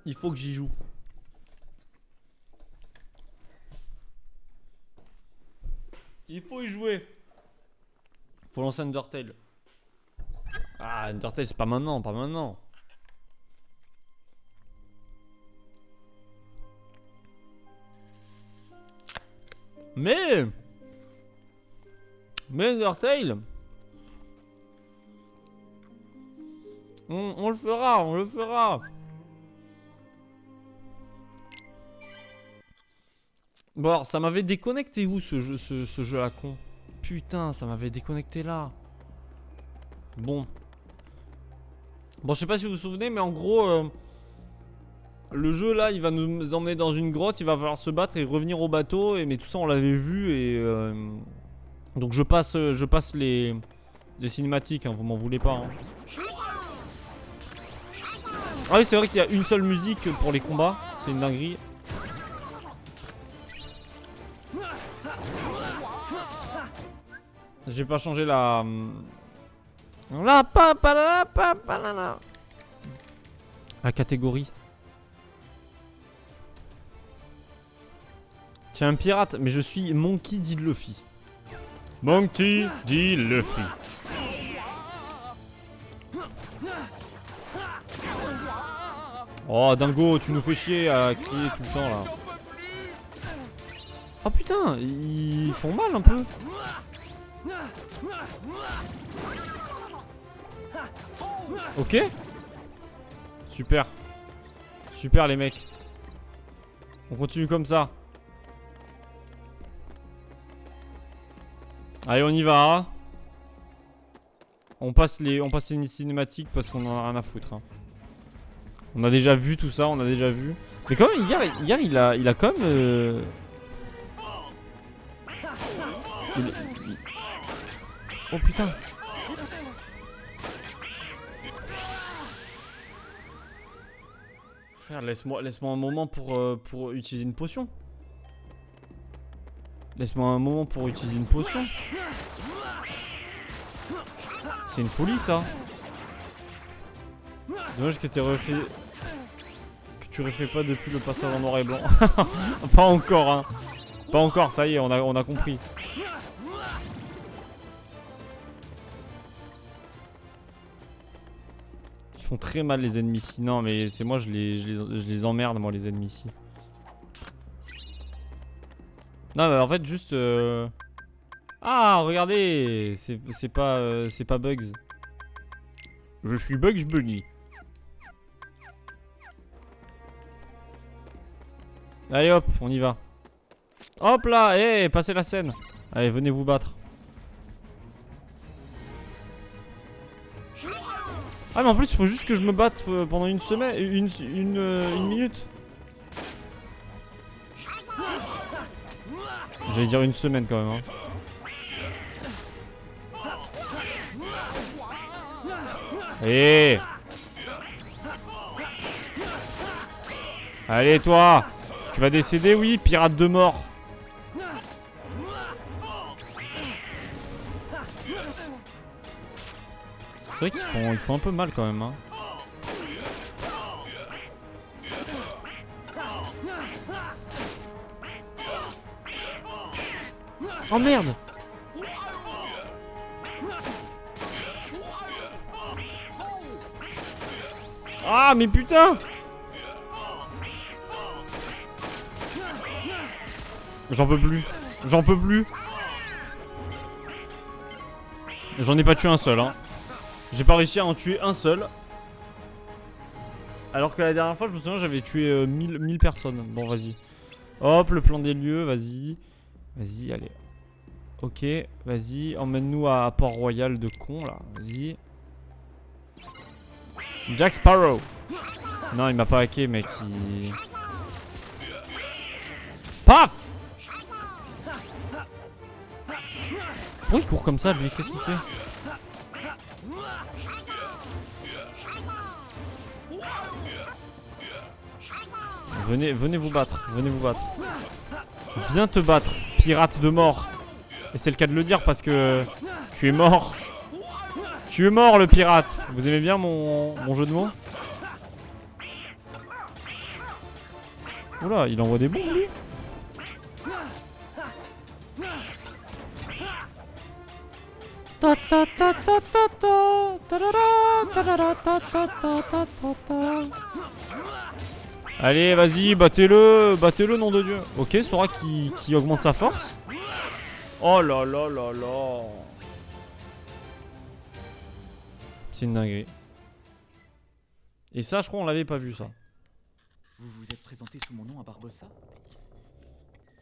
Il faut que j'y joue. Il faut y jouer. Faut lancer Undertale. Ah, Undertale, c'est pas maintenant, pas maintenant. Mais Undertale, on le fera, on le fera. Bon alors, ça m'avait déconnecté où ce jeu à con? Putain, ça m'avait déconnecté là. Bon, je sais pas si vous vous souvenez, mais en gros, le jeu là, il va nous emmener dans une grotte, il va falloir se battre et revenir au bateau. Mais tout ça, on l'avait vu et donc je passe les cinématiques, hein, vous m'en voulez pas. Hein. Ah oui, c'est vrai qu'il y a une seule musique pour les combats, c'est une dinguerie. J'ai pas changé la catégorie. Tiens, un pirate, mais je suis Monkey D. Luffy. Monkey D. Luffy. Oh, Dingo, tu nous fais chier à crier tout le temps là. Oh putain, ils font mal un peu. Ok. Super. Super les mecs. On continue comme ça. Allez, on y va. Hein. On passe les cinématiques parce qu'on en a rien à foutre. Hein. On a déjà vu tout ça, on a déjà vu. Mais quand même, hier il a quand même... Oh putain. Frère, laisse-moi un moment pour utiliser une potion. Laisse-moi un moment pour utiliser une potion. C'est une folie ça. Dommage que tu refais pas depuis le passage en noir et blanc. Pas encore hein. Pas encore, ça y est, on a compris. Ils font très mal les ennemis ici. Non mais c'est moi je les emmerde moi les ennemis ici. Non mais en fait juste Ah regardez, c'est pas Bugs. Je suis Bugs Bunny. Allez hop, on y va. Hop là, hé, passez la scène. Allez, venez vous battre. Ah mais en plus il faut juste que je me batte pendant une semaine, une minute. J'allais dire une semaine quand même. Hein. Hé. Allez toi. Tu vas décéder, oui, pirate de mort. C'est vrai qu'ils font un peu mal quand même. Hein. Oh merde. Ah mais putain. J'en peux plus. J'en peux plus. J'en ai pas tué un seul hein. J'ai pas réussi à en tuer un seul. Alors que la dernière fois je me souviens j'avais tué 1000 personnes. Bon vas-y. Hop le plan des lieux, vas-y. Vas-y allez. Ok, vas-y, emmène-nous à Port-Royal de con là, vas-y. Jack Sparrow. Non il m'a pas hacké mec. Paf. Pourquoi il court comme ça lui? Qu'est-ce qu'il fait? Venez vous battre, venez vous battre. Viens te battre, pirate de mort. Et c'est le cas de le dire parce que tu es mort. Tu es mort le pirate. Vous aimez bien mon jeu de mots? Oula, il envoie des bombes lui. Ta ta ta ta ta ta tarara, tarara, ta ta ta ta ta ta. Allez, vas-y, battez-le, nom de Dieu. Ok, Sora qui augmente sa force. Oh là là là là. C'est une dinguerie. Et ça, je crois, on l'avait pas vu ça. Vous vous êtes présenté sous mon nom à Barbossa.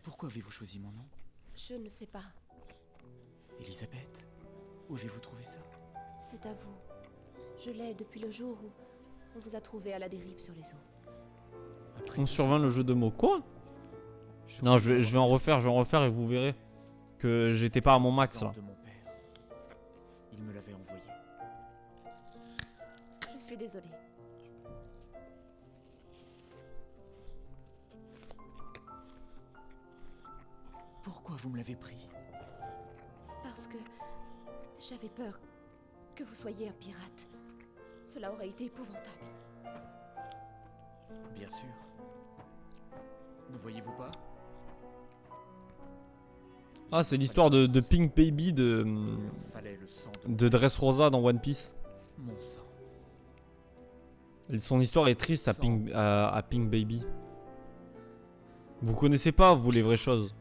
Pourquoi avez-vous choisi mon nom? Je ne sais pas. Elisabeth, où avez-vous trouvé ça? C'est à vous. Je l'ai depuis le jour où on vous a trouvé à la dérive sur les eaux. Après On 18 survint le ans, jeu de mots. Quoi? Non, je vais en refaire et vous verrez que j'étais pas à mon max là. de mon père. Il me l'avait envoyé. Je suis désolée. Pourquoi vous me l'avez pris? Parce que j'avais peur que vous soyez un pirate. Cela aurait été épouvantable. Bien sûr. Ne voyez-vous pas? Ah, c'est l'histoire de Pink Baby Il leur fallait le sang de de Dressrosa dans One Piece. mon sang. Son histoire est triste à Pink Baby. Vous connaissez pas, vous, les vraies choses.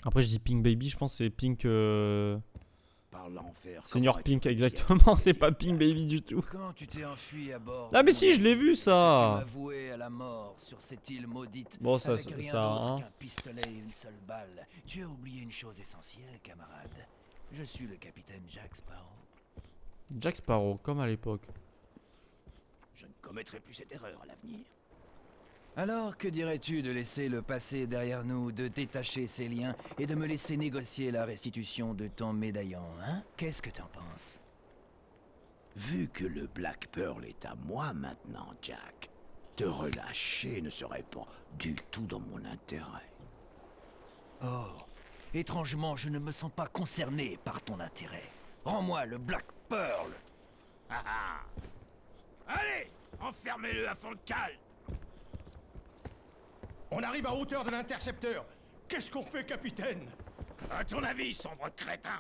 Après, je dis Pink Baby, je pense que c'est Pink... Par l'enfer. Senior comment Pink, as-tu réussi à exactement, c'est quitter pas le Pink pirate? Baby du tout. Quand tu t'es enfui à bord. Ah, mais de si, mon je l'ai vu, navire, ça. Tu m'as voué à la mort sur cette île maudite. Bon, ça, avec rien ça, d'autre hein. qu'un pistolet et une seule balle. Tu as oublié une chose essentielle, camarade. Je suis le capitaine Jack Sparrow. Jack Sparrow, comme à l'époque. Je ne commettrai plus cette erreur à l'avenir. Alors, que dirais-tu de laisser le passé derrière nous, de détacher ces liens et de me laisser négocier la restitution de ton médaillon, hein? Qu'est-ce que t'en penses? Vu que le Black Pearl est à moi maintenant, Jack, te relâcher ne serait pas du tout dans mon intérêt. Oh, étrangement, je ne me sens pas concerné par ton intérêt. Rends-moi le Black Pearl. Ah ah. Allez, enfermez-le à fond de cale. On arrive à hauteur de l'intercepteur. Qu'est-ce qu'on fait, capitaine? À ton avis, sombre crétin?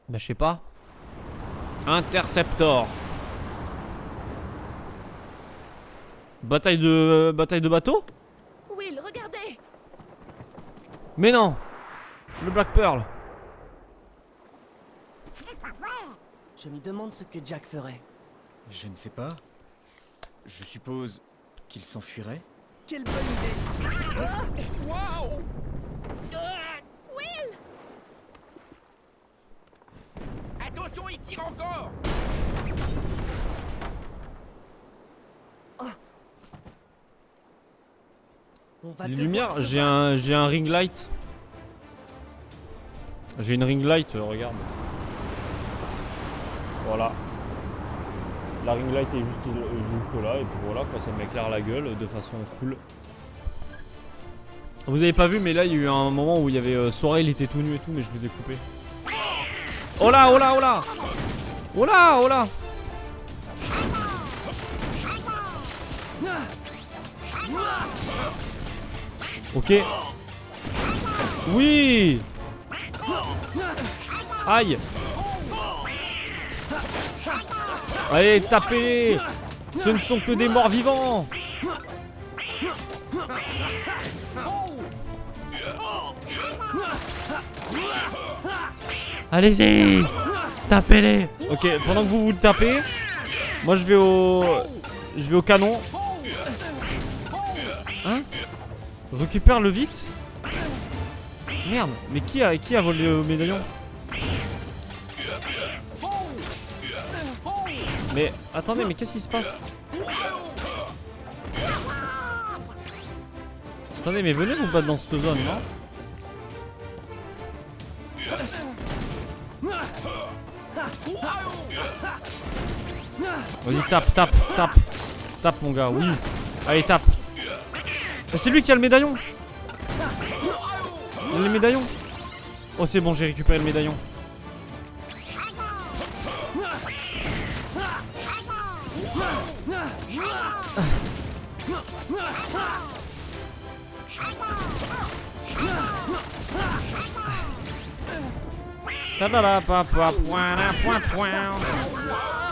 Bah, je sais pas. Interceptor. Bataille de bateau? Will, regardez! Mais non. Le Black Pearl. Je me demande ce que Jack ferait. Je ne sais pas. Je suppose qu'il s'enfuirait. Quelle bonne idée! Attention, il tire encore. On va Les devoir lumières, se j'ai un ring light. J'ai une ring light, regarde. Voilà. La ring light est juste là et puis voilà quoi, ça m'éclaire la gueule de façon cool. Vous avez pas vu mais là il y a eu un moment où il y avait Sora, il était tout nu et tout mais je vous ai coupé. Oh là oh là oh là. Oh là oh là. Ok. Oui. Aïe. Allez, tapez-les. Ce ne sont que des morts vivants. Allez-y. Tapez-les. Ok, pendant que vous le tapez, moi je vais au canon. Hein? Récupère-le vite. Merde, mais qui a volé le médaillon? Mais attendez, mais qu'est-ce qui se passe? Attendez, mais venez vous battre dans cette zone, non? Vas-y, tape mon gars, oui. Allez, tape. C'est lui qui a le médaillon. Il a le médaillon. Oh, c'est bon, j'ai récupéré le médaillon.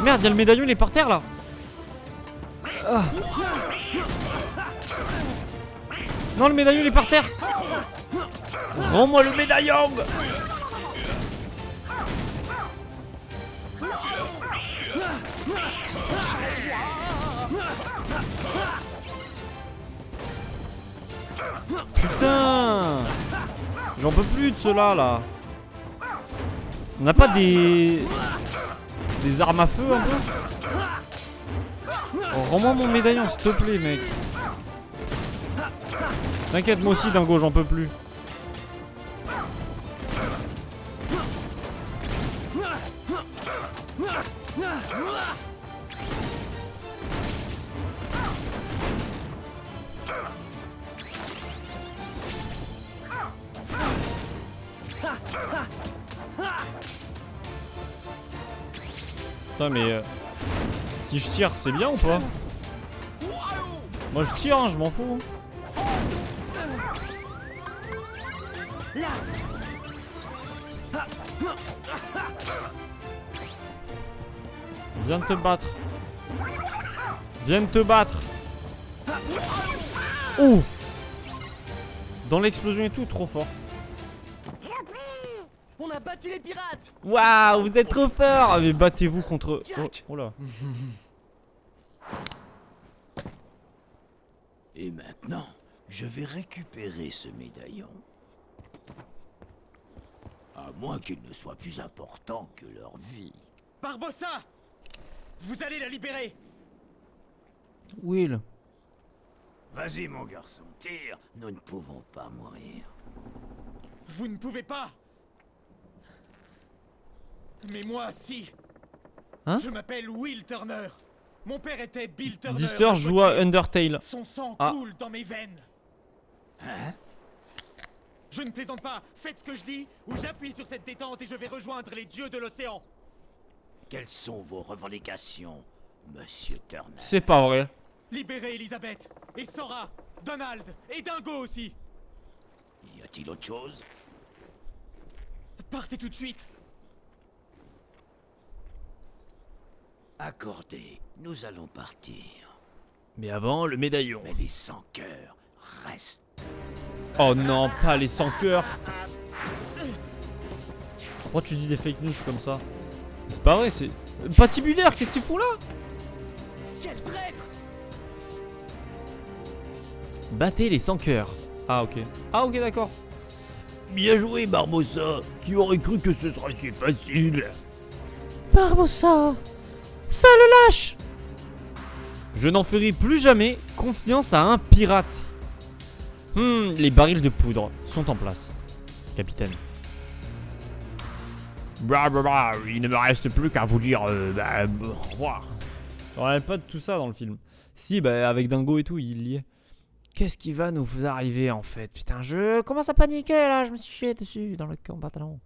Merde, y'a le médaillon, il est par terre là. Ah. Non, le médaillon il est par terre. Rends-moi le médaillon. Putain, j'en peux plus de ceux-là là. On n'a pas des armes à feu un peu? Oh, rends-moi mon médaillon s'il te plaît mec. T'inquiète, moi aussi Dingo, j'en peux plus. Putain mais si je tire c'est bien ou pas? Moi je tire hein, je m'en fous. Viens de te battre. Viens de te battre. Ouh. Dans l'explosion et tout, trop fort. On a battu les pirates. Waouh, vous êtes trop fort. Mais battez-vous contre... Oh, oh là. Et maintenant, je vais récupérer ce médaillon. À moins qu'il ne soit plus important que leur vie. Barbossa! Vous allez la libérer! Will. Vas-y mon garçon, tire. Nous ne pouvons pas mourir. Vous ne pouvez pas! Mais moi, si! Hein? Je m'appelle Will Turner. Mon père était Bill Turner. Dister le joue à potier. Undertale. Son sang Ah. coule dans mes veines. Hein? Je ne plaisante pas. Faites ce que je dis, ou j'appuie sur cette détente et je vais rejoindre les dieux de l'océan. Quelles sont vos revendications, Monsieur Turner? C'est pas vrai. Libérez Elisabeth, et Sora, Donald, et Dingo aussi. Y a-t-il autre chose? Partez tout de suite. Accordé, nous allons partir. Mais avant, le médaillon. Mais les sans cœurs restent. Oh non, pas les sans cœurs. Pourquoi tu dis des fake news comme ça? C'est pas vrai, c'est... Patibulaire, qu'est-ce que tu fous là? Quel traître! Battez les sans cœurs. Ah ok. Ah ok d'accord. Bien joué Barbossa. Qui aurait cru que ce serait si facile? Barbossa, ça le lâche. Je n'en ferai plus jamais confiance à un pirate. Les barils de poudre sont en place, capitaine. Blah, blah, blah, il ne me reste plus qu'à vous dire au revoir. On n'avait pas de tout ça dans le film. Si, bah avec Dingo et tout, il y est. Qu'est-ce qui va nous arriver en fait? Putain, je commence à paniquer là, je me suis chié dessus dans le pantalon.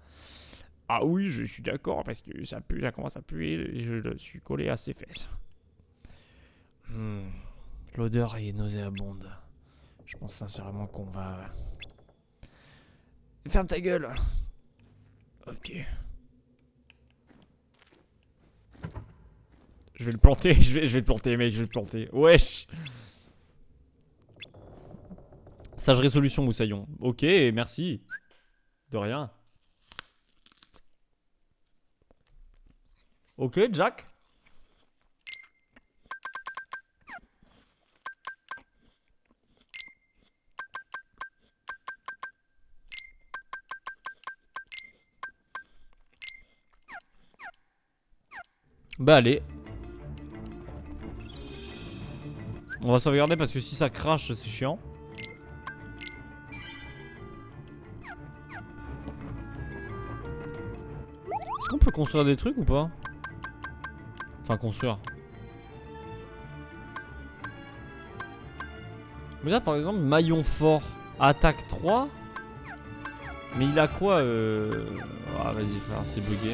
Ah oui, je suis d'accord parce que ça pue, ça commence à puer et je suis collé à ses fesses. L'odeur est nauséabonde. Je pense sincèrement qu'on va... Ferme ta gueule. Ok. Je vais le planter, je vais le planter mec, je vais le planter. Wesh. Sage résolution Moussaillon. Ok, merci. De rien. Ok, Jack. Bah allez. On va sauvegarder parce que si ça crache, c'est chiant. Est-ce qu'on peut construire des trucs ou pas? Enfin construire. Mais là par exemple maillon fort, attaque 3. Mais il a quoi Ah vas-y frère, c'est bugué.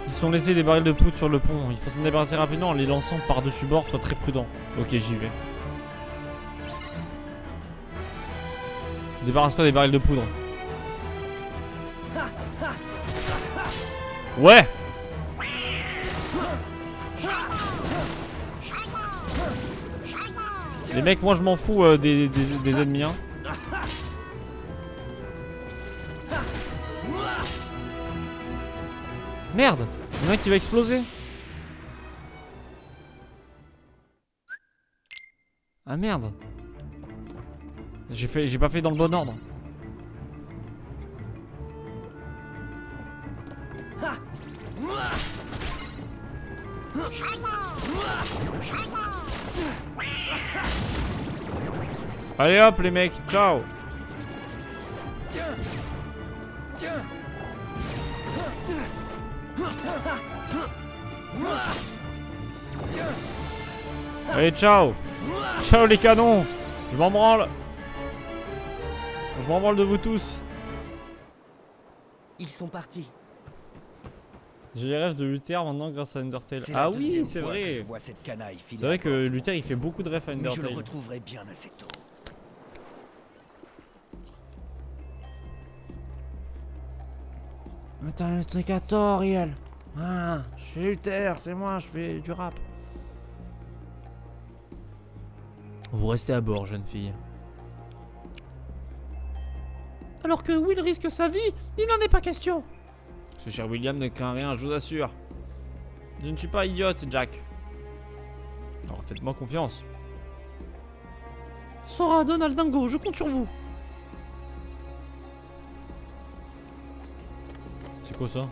Ils sont laissés des barils de poudre sur le pont. Il faut s'en débarrasser rapidement en les lançant par-dessus bord. Sois très prudent. Ok, j'y vais. Débarrasse-toi des barils de poudre. Ouais. Les mecs, moi je m'en fous des ennemis. Hein. Merde, il y en a un qui va exploser. Ah merde. J'ai pas fait dans le bon ordre. Allez hop les mecs, ciao. Allez ciao. Ciao les canons. Je m'en branle. Je m'en branle de vous tous. Ils sont partis. J'ai les rêves de Luther maintenant grâce à Undertale. C'est Ah la oui, deuxième c'est fois que vrai. je vois cette canaille filer C'est vrai à que bord. Luther il fait beaucoup de rêves à Mais je le Undertale. retrouverai bien assez tôt. Attends, le truc à tort, Riel. Ah, je suis Luther, c'est moi, je fais du rap. Vous restez à bord, jeune fille. Alors que Will risque sa vie, il n'en est pas question. Ce cher William ne craint rien, je vous assure. Je ne suis pas idiote, Jack. Alors faites-moi confiance. Sora, Donald, Dingo, je compte sur vous. C'est quoi ça?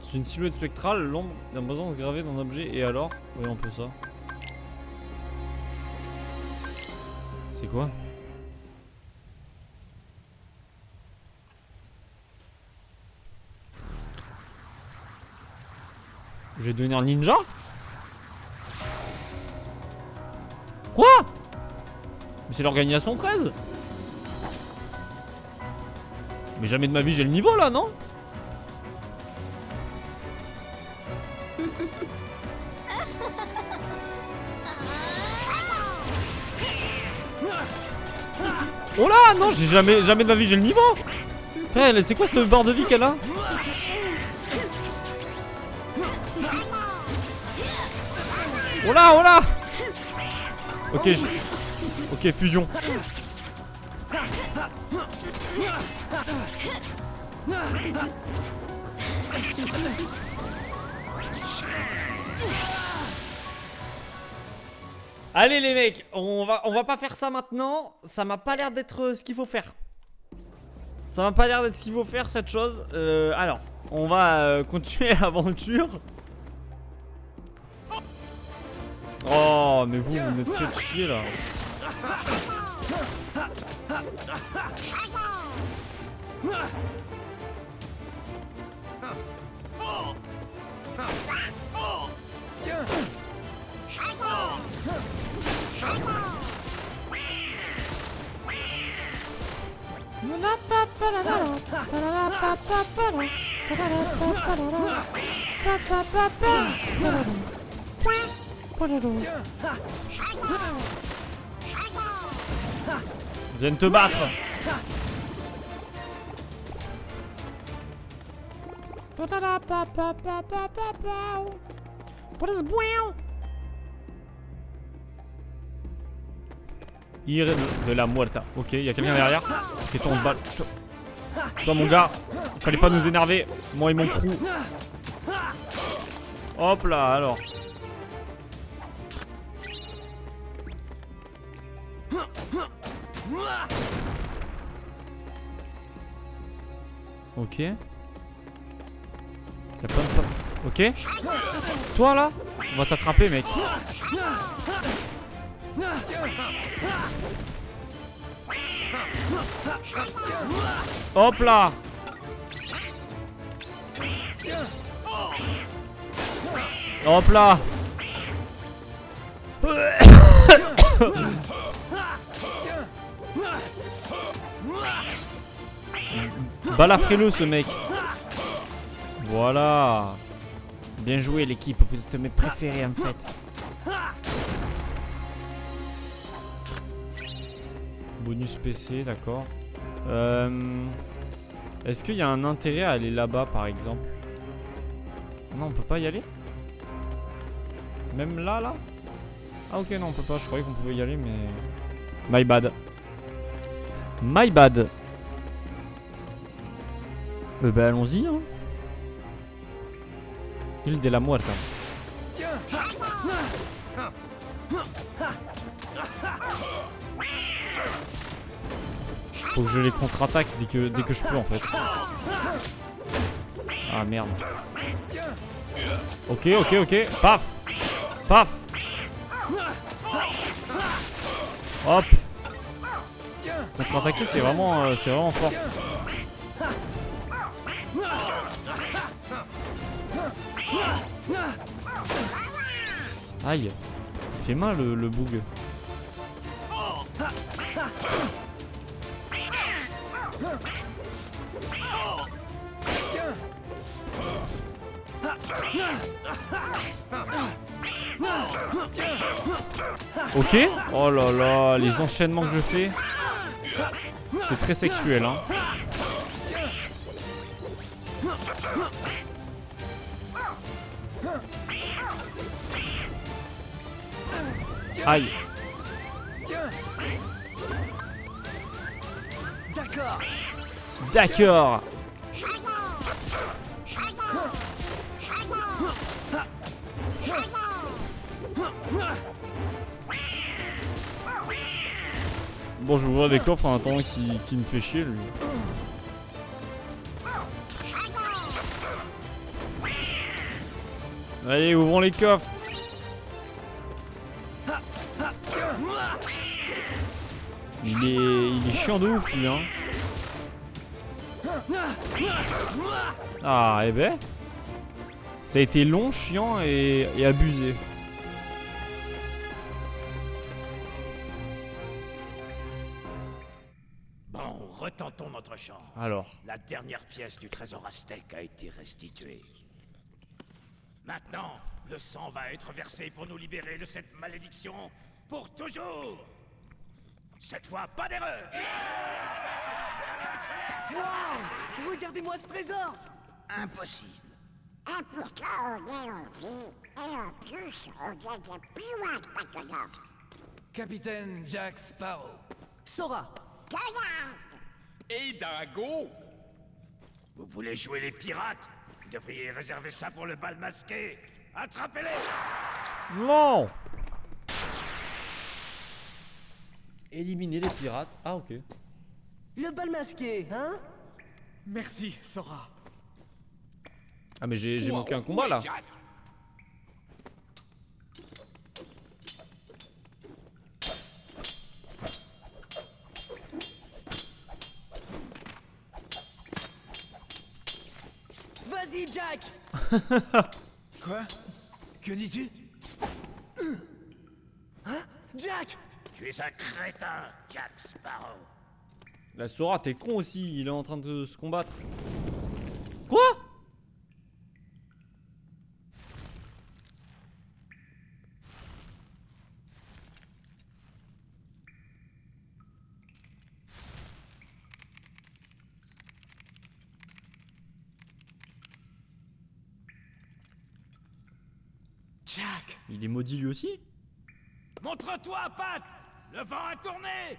C'est une silhouette spectrale, l'ombre d'un présence gravée dans un objet, et alors? Voyons un peu ça. C'est quoi? Je vais devenir ninja? Quoi? Mais c'est l'organisation 13? Mais jamais de ma vie j'ai le niveau là, non? Oh là, non, j'ai jamais de ma vie j'ai le niveau. Putain, c'est quoi cette barre de vie qu'elle a? Oh là, oh là. Ok, ok, fusion. Allez les mecs, on va pas faire ça maintenant. Ça m'a pas l'air d'être ce qu'il faut faire. Ça m'a pas l'air d'être ce qu'il faut faire cette chose. Alors, on va continuer l'aventure. Oh, mais vous êtes fait chier là. Viens te battre. Ir de la muerta. Ok, il y a quelqu'un derrière qui tombe balle. Toi mon gars, il fallait pas nous énerver. Moi et mon crew. Hop là alors. Ok. Y'a plein de... Ok. Toi là, on va t'attraper mec. Hop là. Hop là. Balafrez-le ce mec. Voilà. Bien joué l'équipe, vous êtes mes préférés en fait. Bonus PC, d'accord. Est-ce qu'il y a un intérêt à aller là-bas par exemple? Non, on peut pas y aller? Même là, là? Ah ok, non, on peut pas, je croyais qu'on pouvait y aller, mais... My bad. My bad. Bah allons-y, hein. Île de la Muerta. Faut que je les contre-attaque dès que je peux en fait. Ah merde. Ok, ok, ok. Paf. Paf. Hop. Contre-attaquer c'est vraiment fort. Aïe. Il fait mal le bug. Ok. Oh là là, les enchaînements que je fais. C'est très sexuel, hein. Aïe. D'accord. D'accord. Bon, je vais ouvrir des coffres en attendant qu'il me fait chier, lui. Allez, ouvrons les coffres. Il est chiant de ouf, lui, hein. Ah, et ben. Ça a été long, chiant et abusé. Bon, retentons notre chance. Alors. La dernière pièce du trésor aztèque a été restituée. Maintenant, le sang va être versé pour nous libérer de cette malédiction pour toujours. Cette fois, pas d'erreur. Wow! Regardez-moi ce trésor! Impossible. Et pourtant, on est en vie, et en plus, on a des plus loin de maintenant. Capitaine Jack Sparrow. Sora! Et Dago. Vous voulez jouer les pirates? Vous devriez réserver ça pour le bal masqué. Attrapez-les! Non! Éliminer les pirates. Ah, ok. Le bal masqué, hein? Merci, Sora. Ah, mais j'ai manqué un combat là. Vas-y, Jack! Quoi? Que dis-tu? Hein? Jack! Tu es un crétin, Jack Sparrow. La Sora, t'es con aussi. Il est en train de se combattre. Quoi? Jack! Il est maudit lui aussi? Montre-toi, Pat! Le vent a tourné!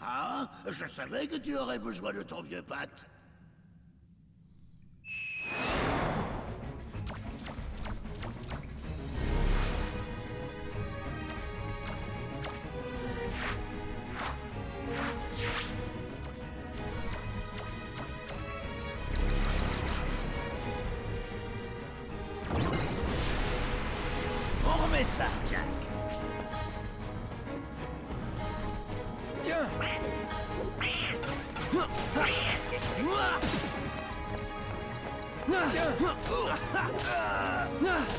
Ah, je savais que tu aurais besoin de ton vieux Pat. On remet ça, Jack. Tiens!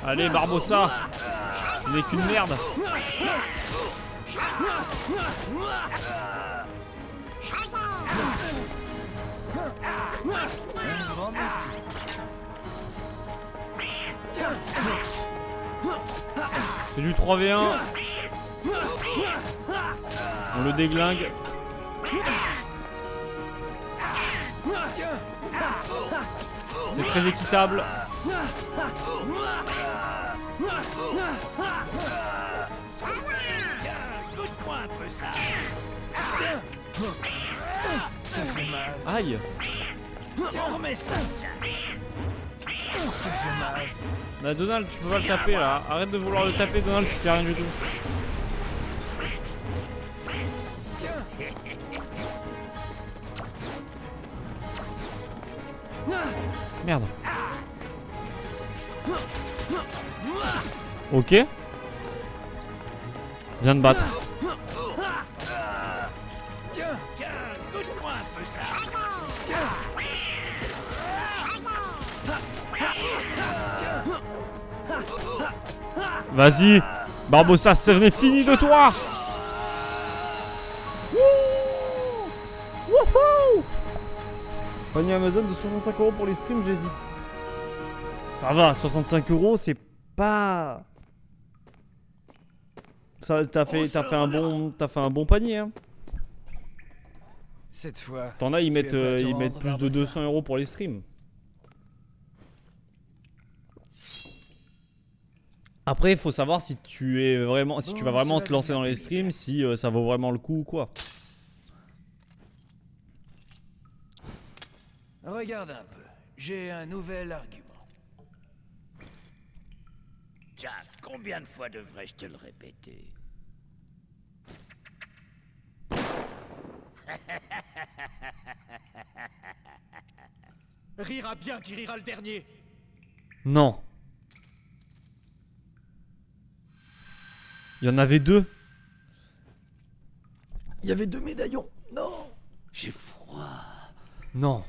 Allez, Barbossa. Tu n'es qu'une merde. Un grand merci. C'est du 3v1. On le déglingue. C'est très équitable. Goûte-moi un peu ça. Ça fait mal. Aïe. Tiens, remets ça. Ça fait mal. Bah, Donald, tu peux pas le taper là. Arrête de vouloir le taper, Donald, tu fais rien du tout. Merde. Ok. Viens de battre. Tiens, goûte-moi un peu ça. Vas-y. Barbossa, c'est fini de toi. Wouhou. Panier Amazon de 65 € pour les streams, j'hésite. Ça va, 65 €, c'est pas... Ça, t'as fait un bon panier, hein. Cette fois. T'en as, ils mettent vas te rendre, plus de Barbossa. 200 € pour les streams. Après, il faut savoir si tu es vraiment, si tu vas vraiment te lancer dans les streams, si ça vaut vraiment le coup ou quoi. Regarde un peu. J'ai un nouvel argument. Jack, combien de fois devrais-je te le répéter? Rira bien qui rira le dernier. Non. Il y en avait deux. Il y avait deux médaillons. Non. J'ai froid. Non.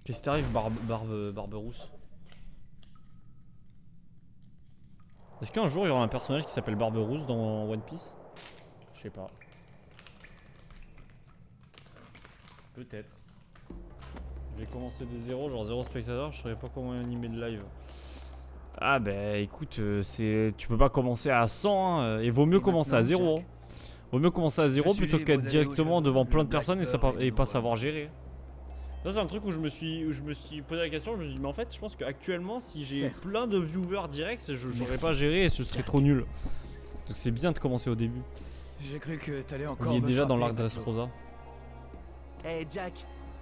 Qu'est-ce qui t'arrive, Barberousse? Est-ce qu'un jour il y aura un personnage qui s'appelle Barberousse dans One Piece? Je sais pas. Peut-être. Je vais commencer de zéro, genre 0 spectateur, je saurais pas comment animer de live. Ah bah écoute, tu peux pas commencer à 100 hein, et vaut mieux commencer à 0. Vaut mieux commencer à 0 suis plutôt libre qu'être d'aller directement au jeu devant de plein de personnes Blackbird et et pas de savoir gérer. Ça c'est un truc où je me suis posé la question, je me suis dit mais en fait je pense qu'actuellement si j'ai Certes. plein de viewers directs, je saurais Merci. pas gérer et ce serait trop nul. Donc c'est bien de commencer au début. J'ai cru que t'allais encore. Il est me déjà dans frapper, l'arc Dressrosa. Hey Jack,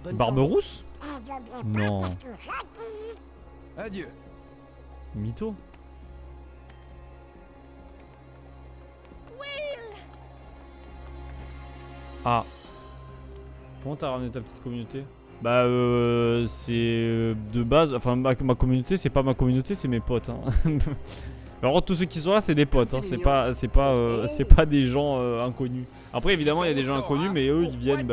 bonne Barberousse? Et n'oublie Non. pas qu'est-ce que j'ai dit. Adieu. Mytho. Ah. Comment t'as ramené ta petite communauté? Bah c'est de base, enfin ma communauté c'est pas ma communauté, c'est mes potes hein. Alors tous ceux qui sont là c'est des potes hein. c'est pas des gens inconnus. Après évidemment il y a des gens inconnus mais eux ils viennent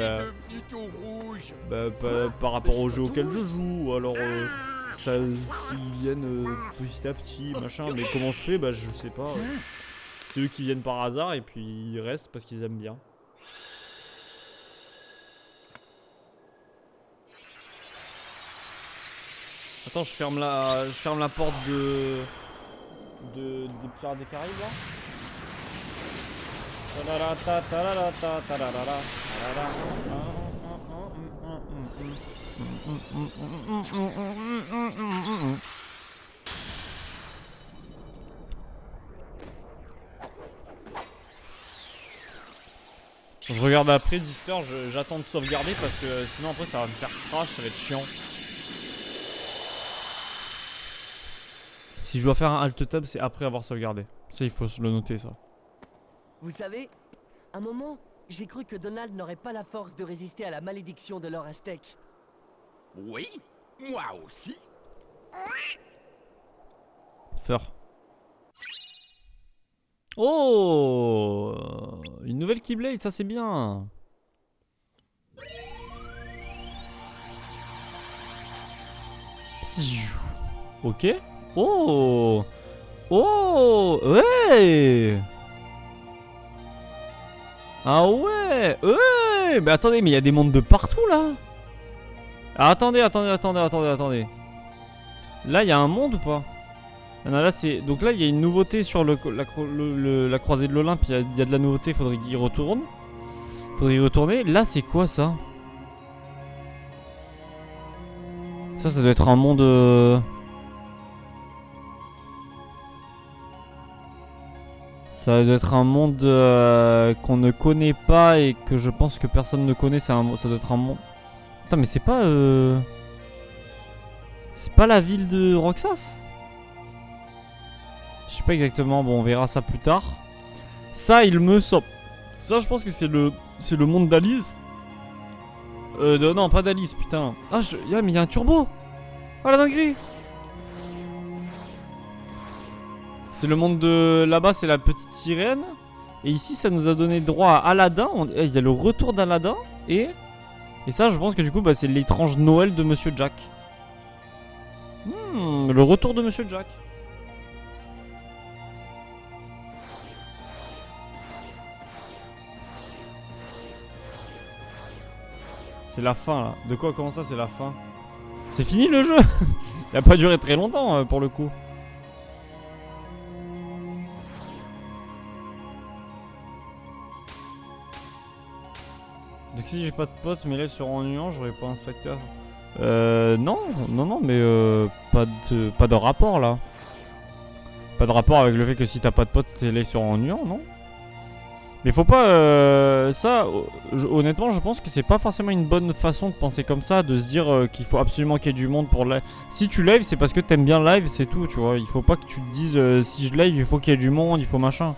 par rapport au jeu auquel je joue ou alors ils viennent petit à petit machin, mais comment je fais bah je sais pas. C'est eux qui viennent par hasard et puis ils restent parce qu'ils aiment bien. Attends, je ferme la porte des Pirates des Caraïbes là. Je regarde après Disper, j'attends de sauvegarder parce que sinon après ça va me faire crash, ça va être chiant. Si je dois faire un alt tab, c'est après avoir sauvegardé. Ça, il faut se le noter, ça. Vous savez, un moment, j'ai cru que Donald n'aurait pas la force de résister à la malédiction de l'or aztèque. Oui, moi aussi. Feur. Oh, une nouvelle Keyblade, ça c'est bien. Ok. Oh. Oh. Ouais. Ah ouais. Ouais. ouais, mais attendez, mais il y a des mondes de partout là. Ah, attendez. Là, il y a un monde ou pas? Ah non, là, c'est... Donc là, il y a une nouveauté sur la croisée de l'Olympe. Il y a de la nouveauté, faudrait qu'il y retourne. Faudrait y retourner. Là, c'est quoi ça? Ça doit être un monde... Ça doit être un monde qu'on ne connaît pas et que je pense que personne ne connaît. Ça doit être un monde... Attends, mais c'est pas... C'est pas la ville de Roxas? Je sais pas exactement. Bon, on verra ça plus tard. Ça, il me semble... Ça, je pense que c'est le monde d'Alice. Non, pas d'Alice, putain. Ah, mais il y a un turbo. Oh la dinguerie. C'est le monde de... Là-bas, c'est la petite sirène. Et ici, ça nous a donné droit à Aladdin. Il y a le retour d'Aladdin. Et ça, je pense que du coup, bah, c'est l'étrange Noël de Monsieur Jack. Le retour de Monsieur Jack. C'est la fin, là. De quoi? Comment ça, c'est la fin? C'est fini, le jeu. Il a pas duré très longtemps, pour le coup. Donc si j'ai pas de potes, mes lèvres seront ennuyants, j'aurai pas un spectateur. Non, mais pas de rapport là. Pas de rapport avec le fait que si t'as pas de potes, tes lèvres seront ennuyants, non? Mais faut pas... honnêtement, je pense que c'est pas forcément une bonne façon de penser comme ça, de se dire qu'il faut absolument qu'il y ait du monde pour live. Si tu live, c'est parce que t'aimes bien live, c'est tout, tu vois. Il faut pas que tu te dises si je live, il faut qu'il y ait du monde, il faut machin.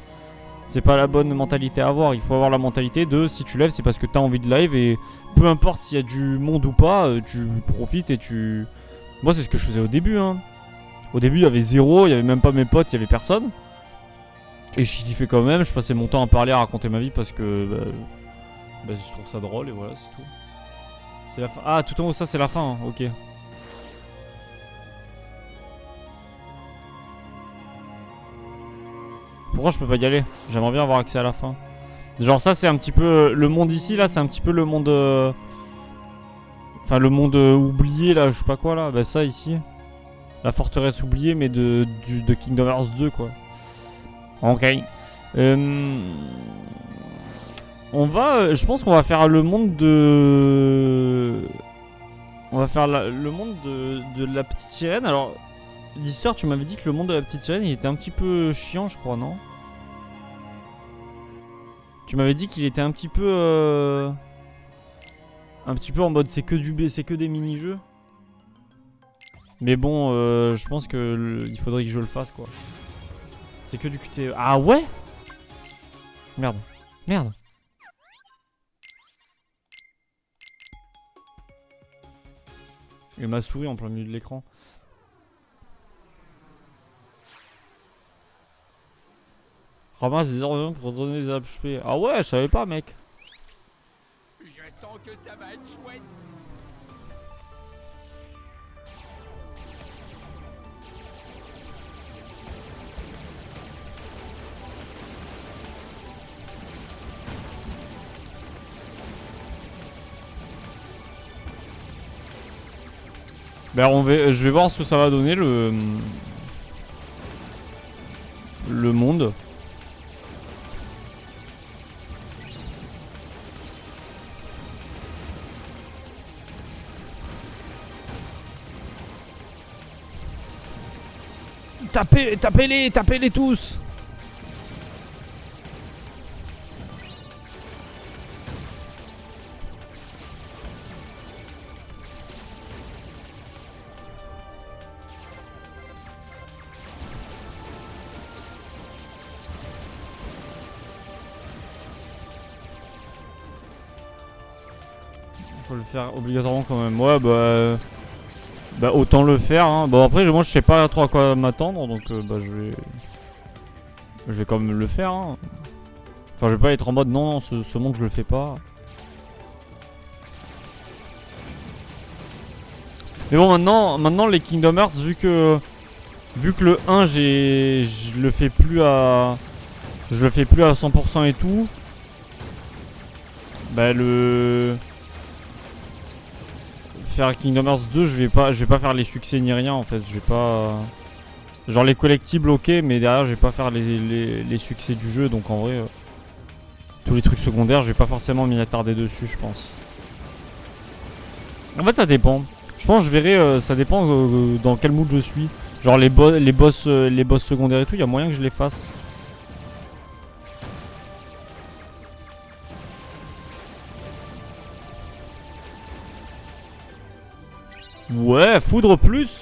C'est pas la bonne mentalité à avoir. Il faut avoir la mentalité de si tu lèves, c'est parce que t'as envie de live et peu importe s'il y a du monde ou pas, tu profites et tu... Moi, c'est ce que je faisais au début, hein. Au début, il y avait zéro, il y avait même pas mes potes, il y avait personne. Et je kiffais quand même, je passais mon temps à parler, à raconter ma vie parce que je trouve ça drôle et voilà, c'est tout. C'est la fin. Ah, tout en haut, ça c'est la fin, hein. Ok. Pourquoi je peux pas y aller? J'aimerais bien avoir accès à la fin. Genre ça c'est un petit peu... Le monde ici là c'est un petit peu le monde... Enfin le monde oublié là, je sais pas quoi là. Bah ça ici. La forteresse oubliée mais de Kingdom Hearts 2 quoi. Ok. On va... je pense qu'on va faire le monde de... On va faire le monde de la petite sirène. Alors... L'histoire, tu m'avais dit que le monde de la petite sirène, il était un petit peu chiant, je crois, non? Tu m'avais dit qu'il était un petit peu en mode c'est que des mini-jeux. Mais bon, je pense que il faudrait que je le fasse, quoi. C'est que du QTE. Ah ouais? Merde. Merde. Et ma souris en plein milieu de l'écran. Ramasse des ordures pour donner des HP. Ah ouais, je savais pas, mec. Je sens que ça va être chouette. Ben je vais voir ce que ça va donner le monde. Tapez-les tous. Faut le faire obligatoirement quand même. Ouais, bah autant le faire, hein. Bon après moi je sais pas trop à quoi m'attendre donc je vais quand même le faire, hein. Enfin je vais pas être en mode non ce monde je le fais pas. Mais bon maintenant les Kingdom Hearts vu que le 1 je le fais plus à 100% et tout. Bah le... Faire Kingdom Hearts 2, je vais pas faire les succès ni rien en fait, je vais pas... Genre les collectibles ok, mais derrière je vais pas faire les succès du jeu, donc en vrai... tous les trucs secondaires, je vais pas forcément m'y attarder dessus, je pense. En fait ça dépend. Je pense que je verrai, ça dépend dans quel mood je suis. Genre les boss secondaires et tout, il y a moyen que je les fasse. Ouais, foudre plus.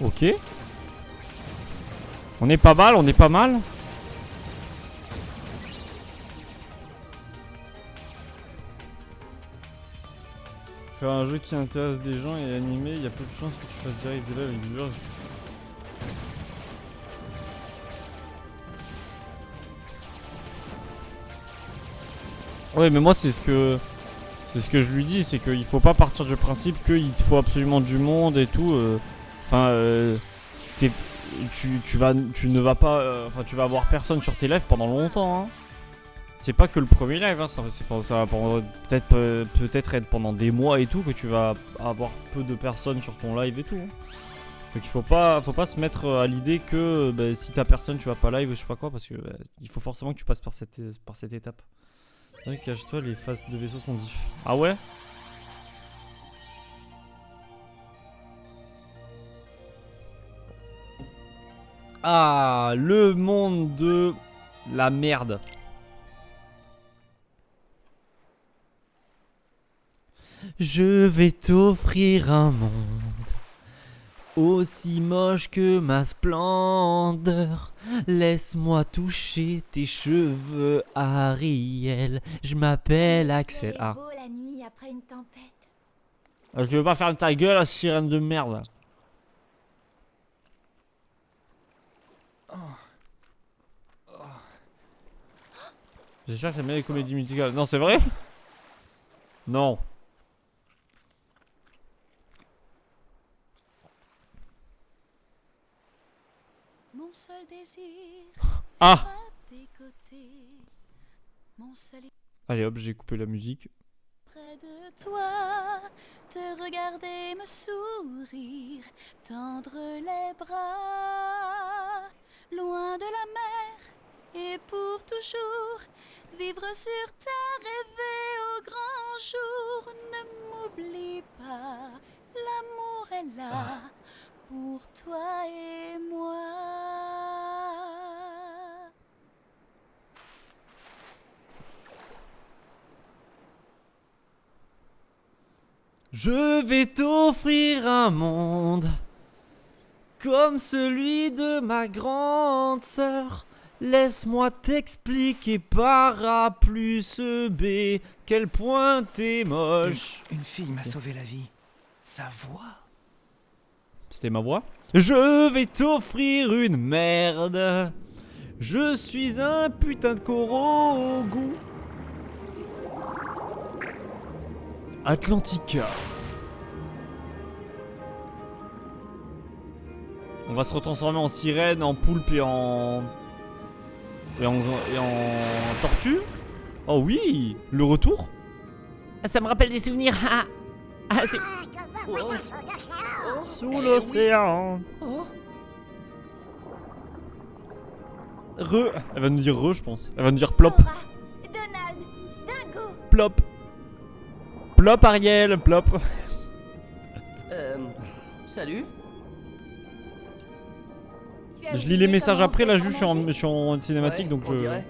Ok. On est pas mal, on est pas mal. Faire un jeu qui intéresse des gens et animé, il y a peu de chances que tu fasses direct des lives avec des viewers. Ouais mais moi c'est ce que je lui dis, c'est qu'il faut pas partir du principe qu'il te faut absolument du monde et tout. Enfin, tu ne vas pas, enfin tu vas avoir personne sur tes lives pendant longtemps. Hein. C'est pas que le premier live, hein, ça va peut-être être pendant des mois et tout que tu vas avoir peu de personnes sur ton live et tout. Hein. Donc il faut pas se mettre à l'idée que bah, si t'as personne tu vas pas live ou je sais pas quoi, parce que bah, il faut forcément que tu passes par cette étape. C'est vrai que cache-toi, les phases de vaisseau sont diff. Ah ouais? Ah, le monde de la merde. Je vais t'offrir un monde aussi moche que ma splendeur. Laisse-moi toucher tes cheveux, Ariel. Je m'appelle Axel. Ah. beau la nuit après une tempête. Tu veux pas faire ta gueule, sirène de merde? J'espère que c'est bien les comédies musicales. Non, c'est vrai? Non. Mon seul désir. Ah. À tes côtés. Mon seul Allez hop, j'ai coupé la musique. près de toi, te regarder me sourire, tendre les bras, loin de la mer et pour toujours, vivre sur terre, rêver au grand jour. Ne m'oublie pas, l'amour est là pour toi et moi. Je vais t'offrir un monde comme celui de ma grande sœur. Laisse-moi t'expliquer par A plus B quel point t'es moche. Une fille m'a sauvé la vie. Sa voix. C'était ma voix. Je vais t'offrir une merde. Je suis un putain de corot au goût. Atlantica. On va se retransformer en sirène, en poulpe et en tortue. Oh oui, le retour. Ça me rappelle des souvenirs. Ah, c'est... Sous l'océan. Re. Elle va nous dire re, je pense. Elle va nous dire plop. Sora, Donald, Dingo. Plop. Plop, Ariel, plop. Salut. Tu as Je lis les oublié messages comment après, on là, fait juste pour je manger suis en cinématique, Ouais, donc on je... dirait.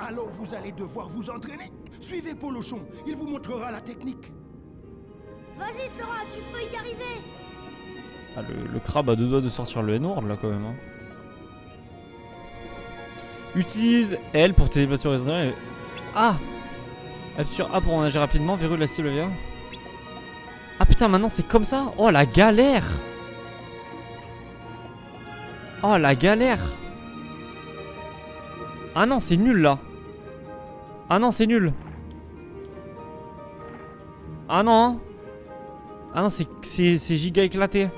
Alors vous allez devoir vous entraîner. Suivez Polochon, il vous montrera la technique. Vas-y Sora, tu peux y arriver. Ah, le crabe a deux doigts de sortir le N-word, là, quand même. Hein. Utilise L pour tes déplacements raisonnables. Ah! Appuie sur A pour en agir rapidement, verrouille la cible via. Ah putain, maintenant c'est comme ça? Oh la galère! Oh la galère! Ah non, c'est nul là! Ah non, c'est nul! Ah non! Hein. Ah non, c'est giga éclaté!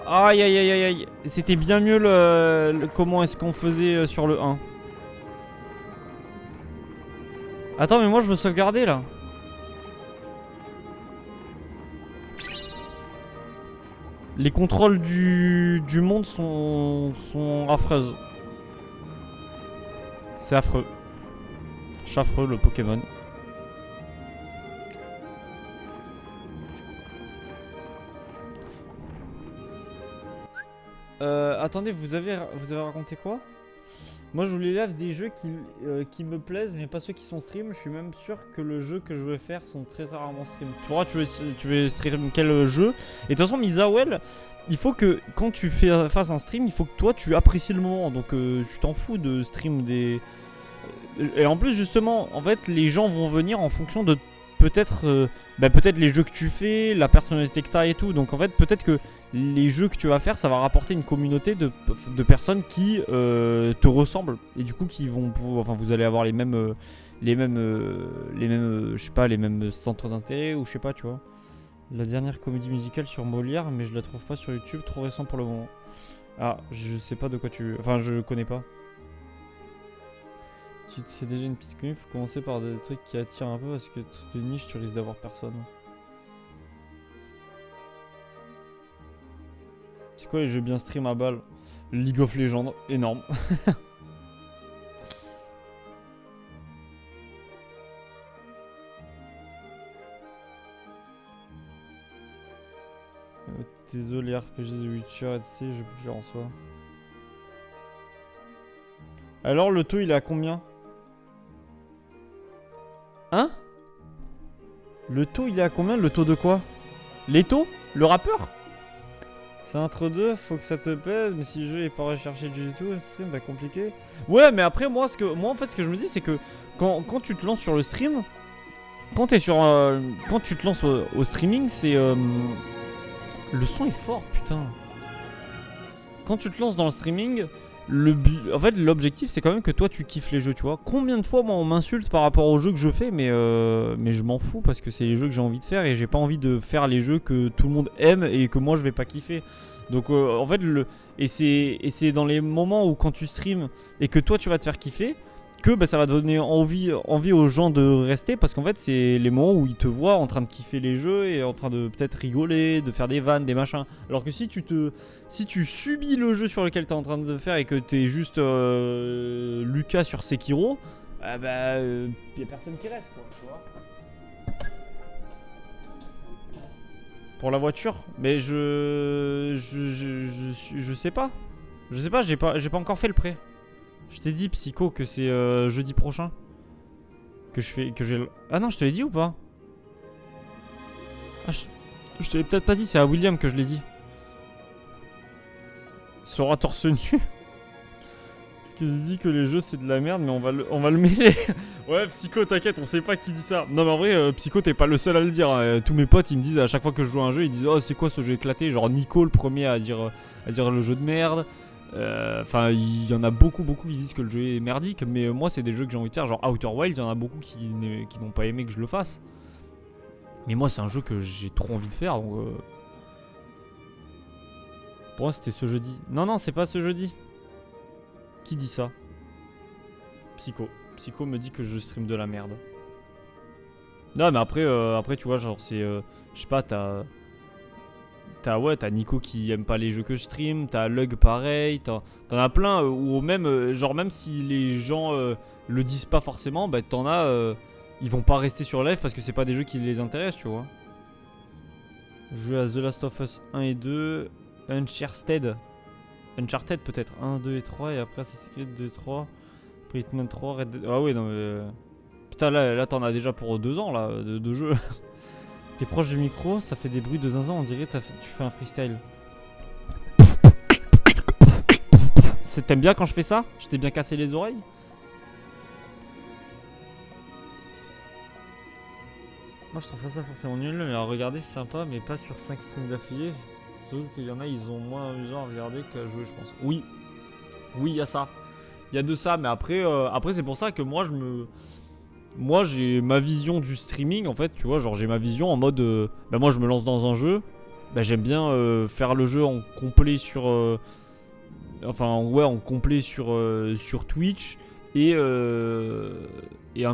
Aïe aïe aïe aïe aïe! C'était bien mieux comment est-ce qu'on faisait sur le 1. Attends, mais moi je veux sauvegarder là! Les contrôles du monde sont affreuses. C'est affreux. Chaffreux le Pokémon. Attendez, vous avez raconté quoi? Moi je voulais lave des jeux qui me plaisent, mais pas ceux qui sont stream. Je suis même sûr que le jeu que je veux faire sont très rarement stream. Tu vois, tu veux stream quel jeu? Et de toute façon, Misawel, il faut que quand tu fasses un stream, il faut que toi tu apprécies le moment. Donc tu t'en fous de stream des... Et en plus justement, en fait, les gens vont venir en fonction de peut-être peut-être les jeux que tu fais, la personnalité que tu as et tout. Donc en fait, peut-être que les jeux que tu vas faire, ça va rapporter une communauté de personnes qui te ressemblent. Et du coup, qui vont enfin, vous allez avoir les mêmes je sais pas, les mêmes centres d'intérêt ou je sais pas, tu vois. La dernière comédie musicale sur Molière, mais je la trouve pas sur YouTube, trop récent pour le moment. Ah, je sais pas de quoi tu... Enfin, je connais pas. Tu te fais déjà une petite commune, faut commencer par des trucs qui attirent un peu parce que truc de niche, tu risques d'avoir personne. C'est quoi les jeux bien stream à balle? League of Legends, énorme. Désolé, RPG The Witcher, etc. Je peux plus en soi. Alors le taux il est à combien? Hein? Le taux il est à combien? Le taux de quoi? Les taux? Le rappeur? C'est entre deux, faut que ça te plaise, mais si le jeu est pas recherché du tout, le stream va compliqué. Ouais, mais après moi en fait ce que je me dis c'est que quand tu te lances sur le stream, quand tu te lances au streaming, c'est le son est fort, putain. Quand tu te lances dans le streaming, en fait l'objectif c'est quand même que toi tu kiffes les jeux, tu vois. Combien de fois moi on m'insulte par rapport aux jeux que je fais, mais je m'en fous parce que c'est les jeux que j'ai envie de faire et j'ai pas envie de faire les jeux que tout le monde aime et que moi je vais pas kiffer. Donc en fait c'est dans les moments où quand tu streams et que toi tu vas te faire kiffer que ça va donner envie aux gens de rester, parce qu'en fait c'est les moments où ils te voient en train de kiffer les jeux et en train de peut-être rigoler, de faire des vannes, des machins. Alors que si tu subis le jeu sur lequel tu es en train de faire et que tu es juste Lucas sur Sekiro, y a personne qui reste, quoi, tu vois. Pour la voiture, mais je sais pas. Je sais pas, j'ai pas encore fait le prêt. Je t'ai dit, Psycho, que c'est jeudi prochain que j'ai... Ah non, je te l'ai dit ou pas? Ah, je te l'ai peut-être pas dit, c'est à William que je l'ai dit. Sera torse nu. Qui dit que les jeux c'est de la merde, mais on va le mêler. Ouais, Psycho, t'inquiète, on sait pas qui dit ça. Non mais en vrai, Psycho, t'es pas le seul à le dire, hein. Tous mes potes, ils me disent à chaque fois que je joue à un jeu, ils disent oh c'est quoi ce jeu éclaté. Genre Nico le premier à dire le jeu de merde. Enfin, il y en a beaucoup qui disent que le jeu est merdique, mais moi c'est des jeux que j'ai envie de faire, genre Outer Wilds, il y en a beaucoup qui n'ont pas aimé que je le fasse. Mais moi c'est un jeu que j'ai trop envie de faire, donc pour moi c'était ce jeudi. Non, c'est pas ce jeudi. Qui dit ça? Psycho. Psycho me dit que je stream de la merde. Non mais après tu vois, genre c'est... je sais pas, t'as Nico qui aime pas les jeux que je stream, t'as Lug pareil, t'en as plein, ou même, genre même si les gens le disent pas forcément, t'en as, ils vont pas rester sur live parce que c'est pas des jeux qui les intéressent, tu vois. Jouer à The Last of Us 1 et 2, Uncharted peut-être, 1, 2 et 3, et après Assassin's Creed 2 et 3, Hitman 3, Red Dead... Ah oui, non mais... Putain, là t'en as déjà pour 2 ans, là, de jeu. T'es proche du micro, ça fait des bruits de zinzin, on dirait tu fais un freestyle. T'aimes bien quand je fais ça? Je t'ai bien cassé les oreilles? Moi je trouve pas ça forcément nul, mais à regarder c'est sympa, mais pas sur 5 streams d'affilée. Surtout qu'il y en a, ils ont moins amusant à regarder qu'à jouer, je pense. Oui, oui, il y a ça. Il y a de ça, mais après, après c'est pour ça que moi j'ai ma vision du streaming en fait, tu vois, genre j'ai ma vision en mode, bah moi je me lance dans un jeu, bah j'aime bien faire le jeu en complet sur, enfin ouais en complet sur Twitch. Et c'est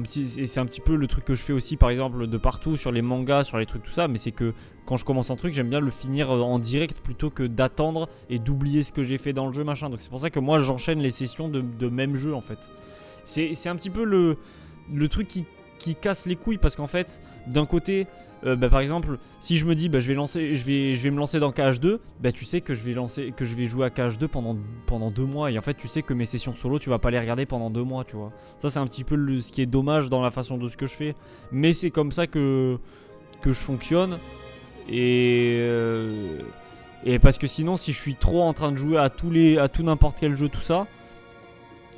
un petit peu le truc que je fais aussi par exemple de partout sur les mangas, sur les trucs tout ça, mais c'est que quand je commence un truc j'aime bien le finir en direct plutôt que d'attendre et d'oublier ce que j'ai fait dans le jeu machin. Donc c'est pour ça que moi j'enchaîne les sessions de même jeu en fait. C'est un petit peu le truc qui casse les couilles parce qu'en fait d'un côté bah, par exemple si je me dis bah, je vais me lancer dans KH2, bah, tu sais que je vais jouer à KH2 pendant 2 mois et en fait tu sais que mes sessions solo tu vas pas les regarder pendant 2 mois, tu vois. Ça c'est un petit peu ce qui est dommage dans la façon de ce que je fais, mais c'est comme ça que je fonctionne et parce que sinon si je suis trop en train de jouer à tout n'importe quel jeu tout ça,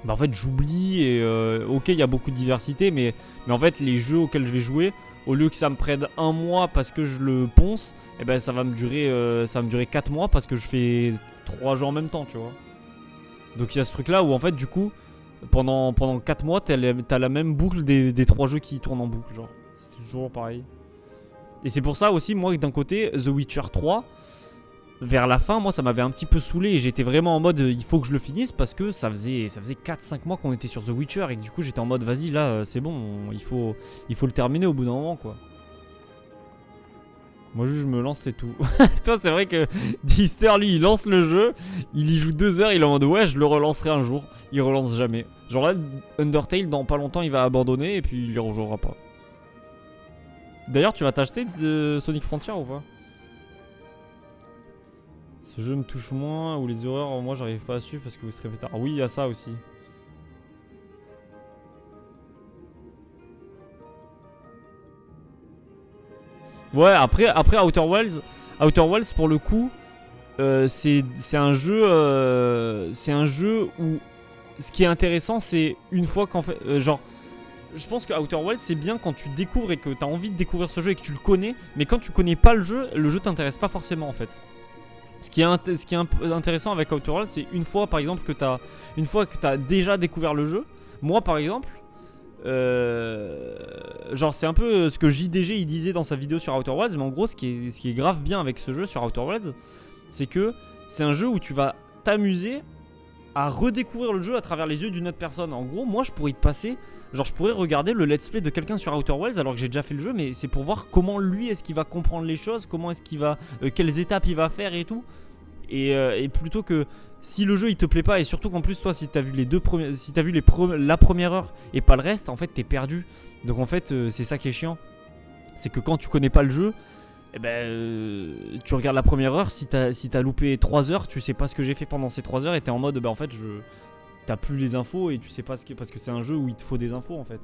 bah en fait j'oublie et ok il y a beaucoup de diversité mais en fait les jeux auxquels je vais jouer, au lieu que ça me prenne 1 mois parce que je le ponce, et ben ça va me durer 4 mois parce que je fais 3 jeux en même temps, tu vois. Donc il y a ce truc là où en fait du coup pendant 4 mois t'as la même boucle des 3 jeux qui tournent en boucle, genre c'est toujours pareil. Et c'est pour ça aussi moi d'un côté The Witcher 3 vers la fin, moi ça m'avait un petit peu saoulé et j'étais vraiment en mode il faut que je le finisse parce que ça faisait 4-5 mois qu'on était sur The Witcher et que du coup j'étais en mode vas-y là c'est bon, il faut le terminer au bout d'un moment quoi. Moi juste je me lance c'est tout. Toi c'est vrai que Dister lui il lance le jeu, il y joue 2 heures, il est en mode ouais je le relancerai un jour, il relance jamais. Genre là Undertale dans pas longtemps il va abandonner et puis il y rejouera pas. D'ailleurs tu vas t'acheter Sonic Frontier ou pas? Ce jeu me touche moins, ou les horreurs, moi j'arrive pas à suivre parce que vous serez pétard. Ah oui, il y a ça aussi. Ouais, après Outer Worlds pour le coup, c'est un jeu où ce qui est intéressant c'est une fois qu'en fait, genre, je pense que Outer Worlds c'est bien quand tu découvres et que t'as envie de découvrir ce jeu et que tu le connais, mais quand tu connais pas le jeu t'intéresse pas forcément en fait. Ce qui est intéressant avec Outer Worlds, c'est une fois par exemple que t'as déjà découvert le jeu. Moi par exemple, genre c'est un peu ce que JDG il disait dans sa vidéo sur Outer Worlds, mais en gros ce qui est grave bien avec ce jeu sur Outer Worlds, c'est que c'est un jeu où tu vas t'amuser à redécouvrir le jeu à travers les yeux d'une autre personne. En gros, moi je pourrais y passer, genre je pourrais regarder le let's play de quelqu'un sur Outer Worlds alors que j'ai déjà fait le jeu, mais c'est pour voir comment lui est-ce qu'il va comprendre les choses, comment est-ce qu'il va, quelles étapes il va faire et tout. Et plutôt que si le jeu il te plaît pas, et surtout qu'en plus toi si t'as vu la première heure et pas le reste, en fait t'es perdu. Donc en fait c'est ça qui est chiant, c'est que quand tu connais pas le jeu, eh ben, tu regardes la première heure, si t'as loupé 3 heures, tu sais pas ce que j'ai fait pendant ces 3 heures et t'es en mode bah en fait t'as plus les infos et tu sais pas parce que c'est un jeu où il te faut des infos en fait.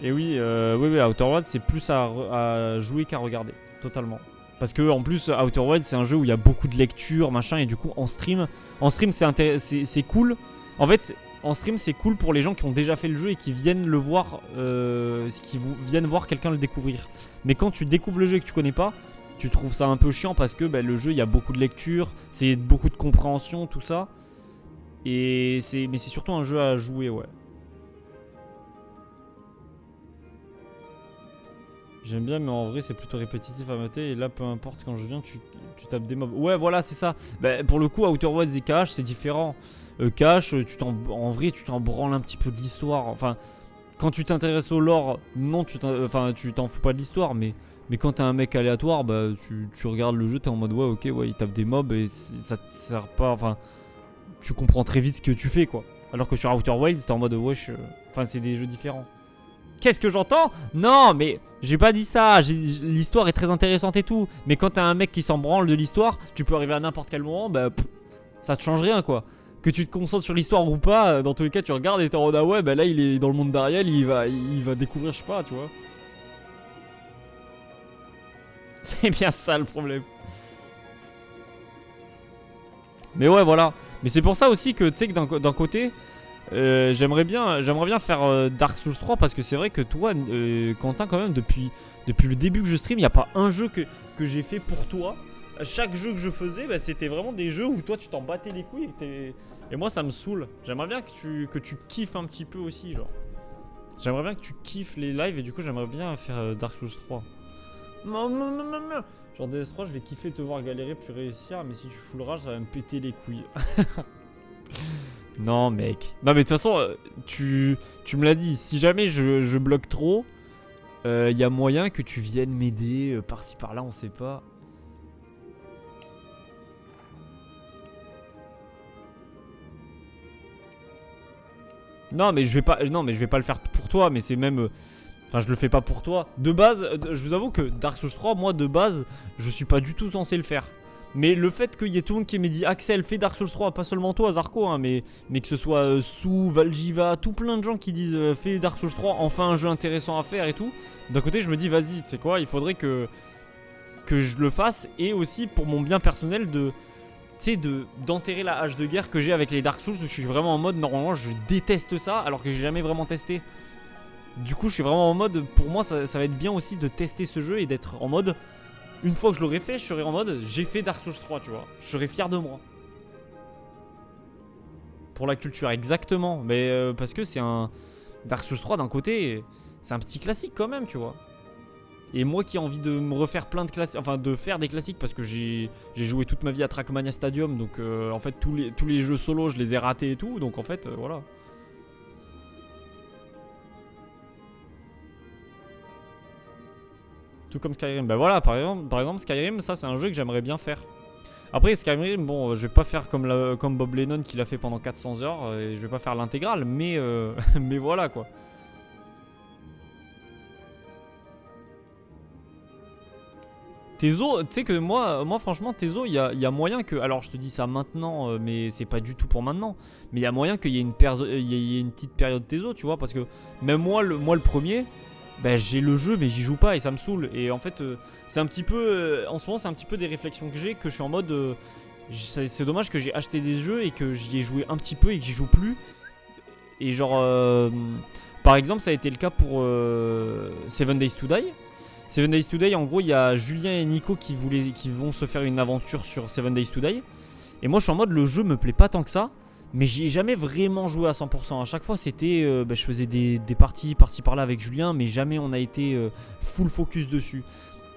Et oui, Outer Worlds c'est plus à jouer qu'à regarder, totalement. Parce que en plus Outer Worlds c'est un jeu où il y a beaucoup de lecture machin et du coup en stream c'est cool. En fait en stream c'est cool pour les gens qui ont déjà fait le jeu et qui viennent le voir, viennent voir quelqu'un le découvrir. Mais quand tu découvres le jeu et que tu connais pas, tu trouves ça un peu chiant parce que le jeu il y a beaucoup de lecture, c'est beaucoup de compréhension, tout ça. Mais c'est surtout un jeu à jouer, ouais. J'aime bien mais en vrai c'est plutôt répétitif à mater et là peu importe quand je viens tu tapes des mobs. Ouais voilà c'est ça. Pour le coup Outer Worlds et KH c'est différent. KH en vrai tu t'en branles un petit peu de l'histoire. Enfin quand tu t'intéresses au lore non tu t'en fous pas de l'histoire, mais quand t'es un mec aléatoire tu regardes le jeu t'es en mode ouais ok ouais il tape des mobs et ça te sert pas, enfin tu comprends très vite ce que tu fais quoi. Alors que sur Outer Wilds t'es en mode wesh, enfin c'est des jeux différents. Qu'est-ce que j'entends? Non mais j'ai pas dit ça, l'histoire est très intéressante et tout, mais quand t'as un mec qui s'en branle de l'histoire, tu peux arriver à n'importe quel moment, ça te change rien quoi. Que tu te concentres sur l'histoire ou pas, dans tous les cas tu regardes et t'es en mode ah ouais là il est dans le monde d'Ariel, il va découvrir je sais pas tu vois. C'est bien ça le problème. Mais ouais voilà, mais c'est pour ça aussi que tu sais que d'un côté J'aimerais bien faire Dark Souls 3 parce que c'est vrai que toi, Quentin, quand même, depuis le début que je stream, il n'y a pas un jeu que j'ai fait pour toi. Chaque jeu que je faisais, bah, c'était vraiment des jeux où toi tu t'en battais les couilles et moi ça me saoule. J'aimerais bien que tu kiffes un petit peu aussi, genre. J'aimerais bien que tu kiffes les lives et du coup j'aimerais bien faire Dark Souls 3. Non. Genre DS3, je vais kiffer te voir galérer puis réussir, mais si tu fous le rage, ça va me péter les couilles. Non mec. Non mais de toute façon, tu me l'as dit, si jamais je bloque trop, y a moyen que tu viennes m'aider par-ci par-là, on sait pas. Non mais je vais pas le faire pour toi, mais c'est même enfin je le fais pas pour toi. De base, je vous avoue que Dark Souls 3, moi de base, je suis pas du tout censé le faire. Mais le fait qu'il y ait tout le monde qui m'ait dit Axel, fais Dark Souls 3, pas seulement toi Zarko, hein, mais que ce soit Sou, Valjiva, tout plein de gens qui disent fais Dark Souls 3, enfin un jeu intéressant à faire et tout. D'un côté je me dis vas-y, tu sais quoi, il faudrait que je le fasse, et aussi pour mon bien personnel d'enterrer la hache de guerre que j'ai avec les Dark Souls, où je suis vraiment en mode normalement je déteste ça alors que j'ai jamais vraiment testé. Du coup je suis vraiment en mode, pour moi ça va être bien aussi de tester ce jeu et d'être en mode, une fois que je l'aurai fait, je serai en mode j'ai fait Dark Souls 3, tu vois. Je serai fier de moi. Pour la culture, exactement. Mais parce que c'est un Dark Souls 3 d'un côté, c'est un petit classique quand même, tu vois. Et moi qui ai envie de me refaire plein de classiques, enfin de faire des classiques parce que j'ai joué toute ma vie à Trackmania Stadium, donc en fait tous les jeux solo je les ai ratés et tout, donc en fait voilà. Tout comme Skyrim, bah voilà, par exemple Skyrim, ça c'est un jeu que j'aimerais bien faire. Après Skyrim, bon je vais pas faire comme Bob Lennon qui l'a fait pendant 400 heures, et je vais pas faire l'intégrale, mais mais voilà quoi. Tezo, tu sais que moi franchement Tezo, il y a moyen que, alors je te dis ça maintenant, mais c'est pas du tout pour maintenant, mais il y a moyen qu'il y ait une petite période Tezo, tu vois, parce que même moi le premier, bah, j'ai le jeu mais j'y joue pas et ça me saoule. Et en fait c'est un petit peu, en ce moment c'est un petit peu des réflexions que j'ai, que je suis en mode, c'est dommage que j'ai acheté des jeux et que j'y ai joué un petit peu et que j'y joue plus. Et genre par exemple ça a été le cas pour 7 Days to Die. 7 Days to Die, en gros il y a Julien et Nico qui vont se faire une aventure sur 7 Days to Die. Et moi je suis en mode, le jeu me plaît pas tant que ça, mais j'y ai jamais vraiment joué à 100%. À chaque fois c'était, je faisais des parties par-ci par-là avec Julien, mais jamais on a été full focus dessus.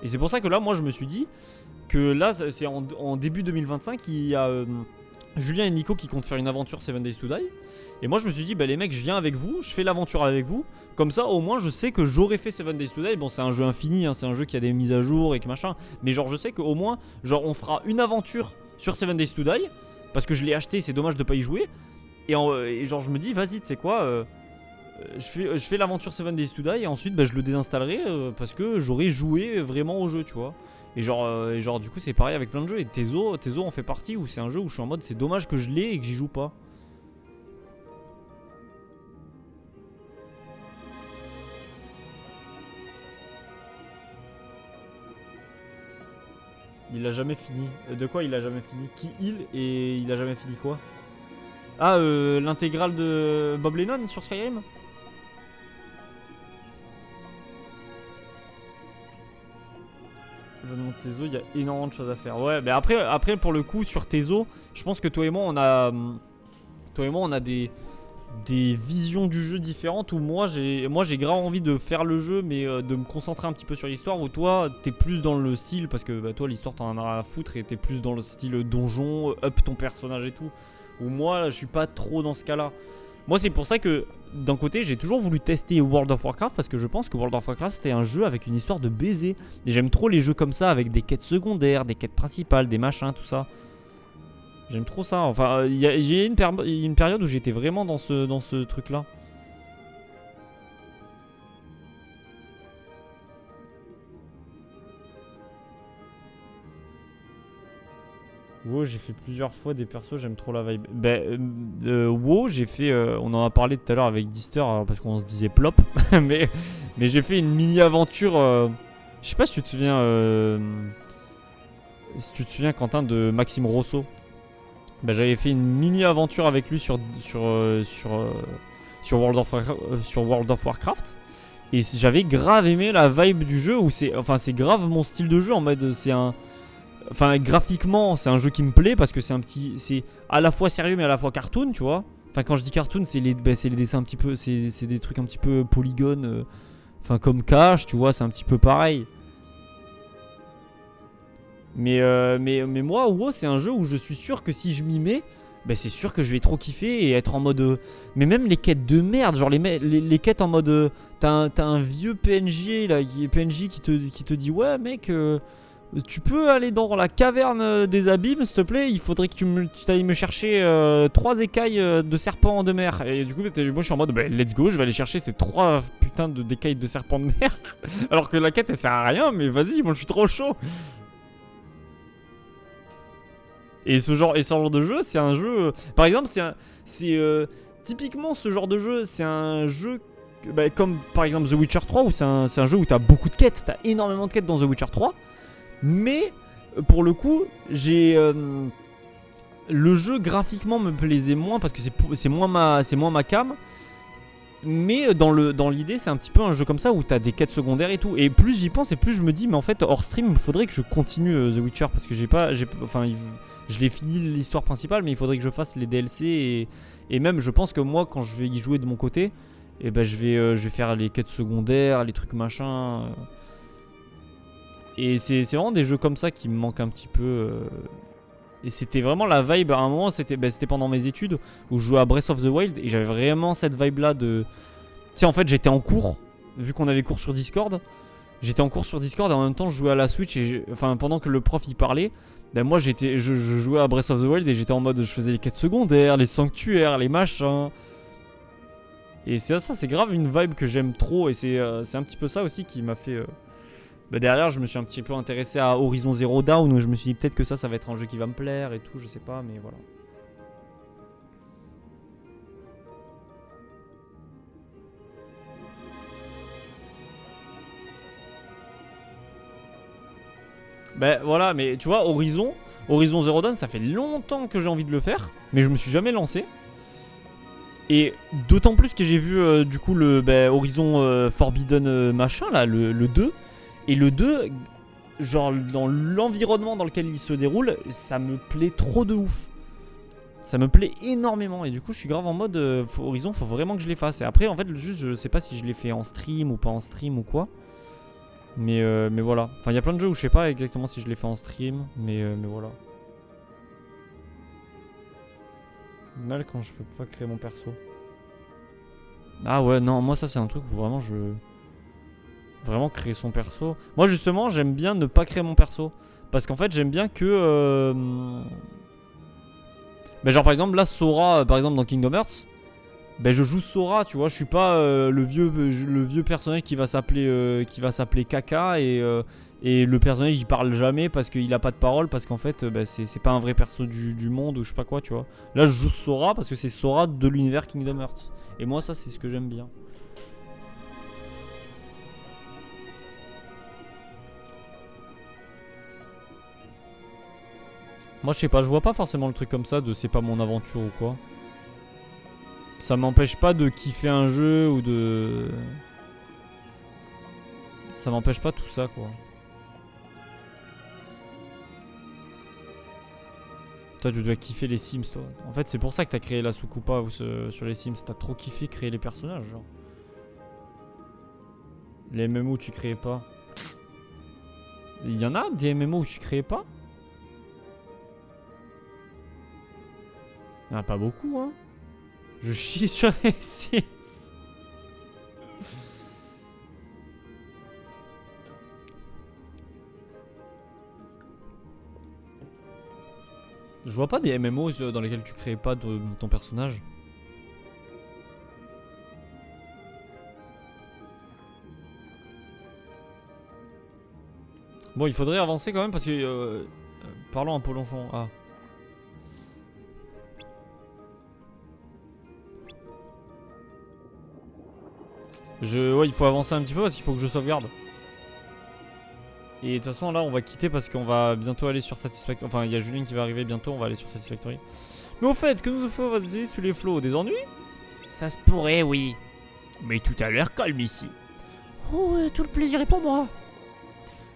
Et c'est pour ça que là moi je me suis dit que là c'est en début 2025, il y a Julien et Nico qui comptent faire une aventure 7 Days to Die. Et moi je me suis dit, bah les mecs, je viens avec vous, je fais l'aventure avec vous. Comme ça au moins je sais que j'aurais fait 7 Days to Die. Bon c'est un jeu infini, hein, c'est un jeu qui a des mises à jour et que machin. Mais genre je sais qu'au moins, genre on fera une aventure sur 7 Days to Die. Parce que je l'ai acheté, c'est dommage de pas y jouer. Et genre je me dis, vas-y, tu sais quoi, je fais l'aventure 7 Days to Die. Et ensuite bah, je le désinstallerai parce que j'aurais joué vraiment au jeu, tu vois. Et genre du coup c'est pareil avec plein de jeux. Et Tezo en fait partie, où c'est un jeu où je suis en mode, c'est dommage que je l'ai et que j'y joue pas. Il a jamais fini. De quoi il a jamais fini? Qui il? Et il a jamais fini quoi? Ah l'intégrale de Bob Lennon sur Skyrim? Dans Tezo, il y a énormément de choses à faire. Ouais, mais après pour le coup sur Tezo, je pense que toi et moi on a des visions du jeu différentes, où moi j'ai grave envie de faire le jeu, mais de me concentrer un petit peu sur l'histoire, où toi t'es plus dans le style, parce que bah, toi l'histoire t'en as rien à foutre et t'es plus dans le style donjon, up ton personnage et tout, où moi je suis pas trop dans ce cas là. Moi c'est pour ça que d'un côté j'ai toujours voulu tester World of Warcraft, parce que je pense que World of Warcraft c'était un jeu avec une histoire de baiser, et j'aime trop les jeux comme ça avec des quêtes secondaires, des quêtes principales, des machins, tout ça. J'aime trop ça. Enfin, il y a une période où j'étais vraiment dans ce truc-là. WoW, j'ai fait plusieurs fois des persos, j'aime trop la vibe. WoW, j'ai fait, on en a parlé tout à l'heure avec Dister, parce qu'on se disait plop, mais j'ai fait une mini-aventure, je sais pas si tu te souviens, Quentin, de Maxime Rosso. Bah, j'avais fait une mini aventure avec lui sur World of Warcraft. Et j'avais grave aimé la vibe du jeu où c'est grave mon style de jeu en mode graphiquement c'est un jeu qui me plaît parce que c'est à la fois sérieux mais à la fois cartoon, tu vois. Enfin quand je dis cartoon c'est les dessins un petit peu, c'est des trucs un petit peu polygone, comme Cash, tu vois, c'est un petit peu pareil. Mais moi WoW c'est un jeu où je suis sûr que si je m'y mets, bah c'est sûr que je vais trop kiffer et être en mode... mais même les quêtes de merde, genre les quêtes en mode... T'as un vieux PNJ là, PNJ qui te dit ouais mec, tu peux aller dans la caverne des abîmes s'il te plaît, il faudrait que tu ailles me chercher 3 écailles de serpents de mer. Et du coup moi je suis en mode bah, let's go, je vais aller chercher ces 3 putains d'écailles de serpents de mer. Alors que la quête elle sert à rien, mais vas-y, moi je suis trop chaud. Et ce genre de jeu, c'est un jeu... par exemple, typiquement ce genre de jeu, c'est un jeu... bah, comme par exemple The Witcher 3, où c'est un jeu où t'as beaucoup de quêtes. T'as énormément de quêtes dans The Witcher 3. Mais, pour le coup, le jeu graphiquement me plaisait moins parce que c'est moins ma cam. Mais dans l'idée, c'est un petit peu un jeu comme ça où t'as des quêtes secondaires et tout. Et plus j'y pense et plus je me dis, mais en fait, hors stream, il faudrait que je continue The Witcher parce que je l'ai fini l'histoire principale, mais il faudrait que je fasse les DLC et même, je pense que moi, quand je vais y jouer de mon côté, et ben je vais faire les quêtes secondaires, les trucs machin. Et c'est vraiment des jeux comme ça qui me manquent un petit peu. Et c'était vraiment la vibe. À un moment, c'était pendant mes études où je jouais à Breath of the Wild et j'avais vraiment cette vibe là de. Tu sais, en fait, j'étais en cours, vu qu'on avait cours sur Discord. J'étais en cours sur Discord et en même temps, je jouais à la Switch. Pendant que le prof il parlait, ben moi je jouais à Breath of the Wild et j'étais en mode, je faisais les quêtes secondaires, les sanctuaires, les machins. Et ça c'est grave une vibe que j'aime trop. Et c'est un petit peu ça aussi qui m'a fait... derrière je me suis un petit peu intéressé à Horizon Zero Dawn, où je me suis dit peut-être que ça va être un jeu qui va me plaire et tout, je sais pas, mais voilà. Ben voilà, mais tu vois, Horizon Zero Dawn, ça fait longtemps que j'ai envie de le faire, mais je me suis jamais lancé. Et d'autant plus que j'ai vu du coup le Horizon Forbidden machin là, le 2. Et le 2, genre dans l'environnement dans lequel il se déroule, ça me plaît trop de ouf. Ça me plaît énormément. Et du coup je suis grave en mode Horizon, faut vraiment que je les fasse. Et après en fait juste je sais pas si je les fais en stream ou pas en stream ou quoi. Mais voilà. Enfin il y a plein de jeux où je sais pas exactement si je les fais en stream. Mais voilà. Mal quand je peux pas créer mon perso. Ah ouais non, moi ça c'est un truc où vraiment vraiment créer son perso. Moi justement j'aime bien ne pas créer mon perso. Parce qu'en fait j'aime bien que genre par exemple là Sora par exemple dans Kingdom Hearts, je joue Sora, tu vois, je suis pas le vieux personnage qui va s'appeler Kaka et le personnage il parle jamais parce qu'il a pas de parole, parce qu'en fait c'est pas un vrai perso du monde ou je sais pas quoi, tu vois. Là je joue Sora parce que c'est Sora de l'univers Kingdom Hearts. Et moi ça c'est ce que j'aime bien. Moi je sais pas, je vois pas forcément le truc comme ça de c'est pas mon aventure ou quoi. Ça m'empêche pas de kiffer un jeu ou de... Ça m'empêche pas tout ça quoi. Toi tu dois kiffer les Sims toi. En fait c'est pour ça que t'as créé la Sukupa sur les Sims. T'as trop kiffé créer les personnages genre. Les MMO où tu créais pas. Il y en a des MMO où tu créais pas? Il y en a pas beaucoup hein. Je chie sur les Sims. Je vois pas des MMO dans lesquels tu crées pas de ton personnage. Bon, il faudrait avancer quand même parce que... parlons un peu longeon. Ah. Ouais, il faut avancer un petit peu parce qu'il faut que je sauvegarde. Et de toute façon là on va quitter parce qu'on va bientôt aller sur Satisfactory. Enfin il y a Julien qui va arriver bientôt, on va aller sur Satisfactory. Mais au fait, que nous faisons sous les flots? Des ennuis? Ça se pourrait, oui. Mais tout a l'air calme ici. Oh, tout le plaisir est pour moi.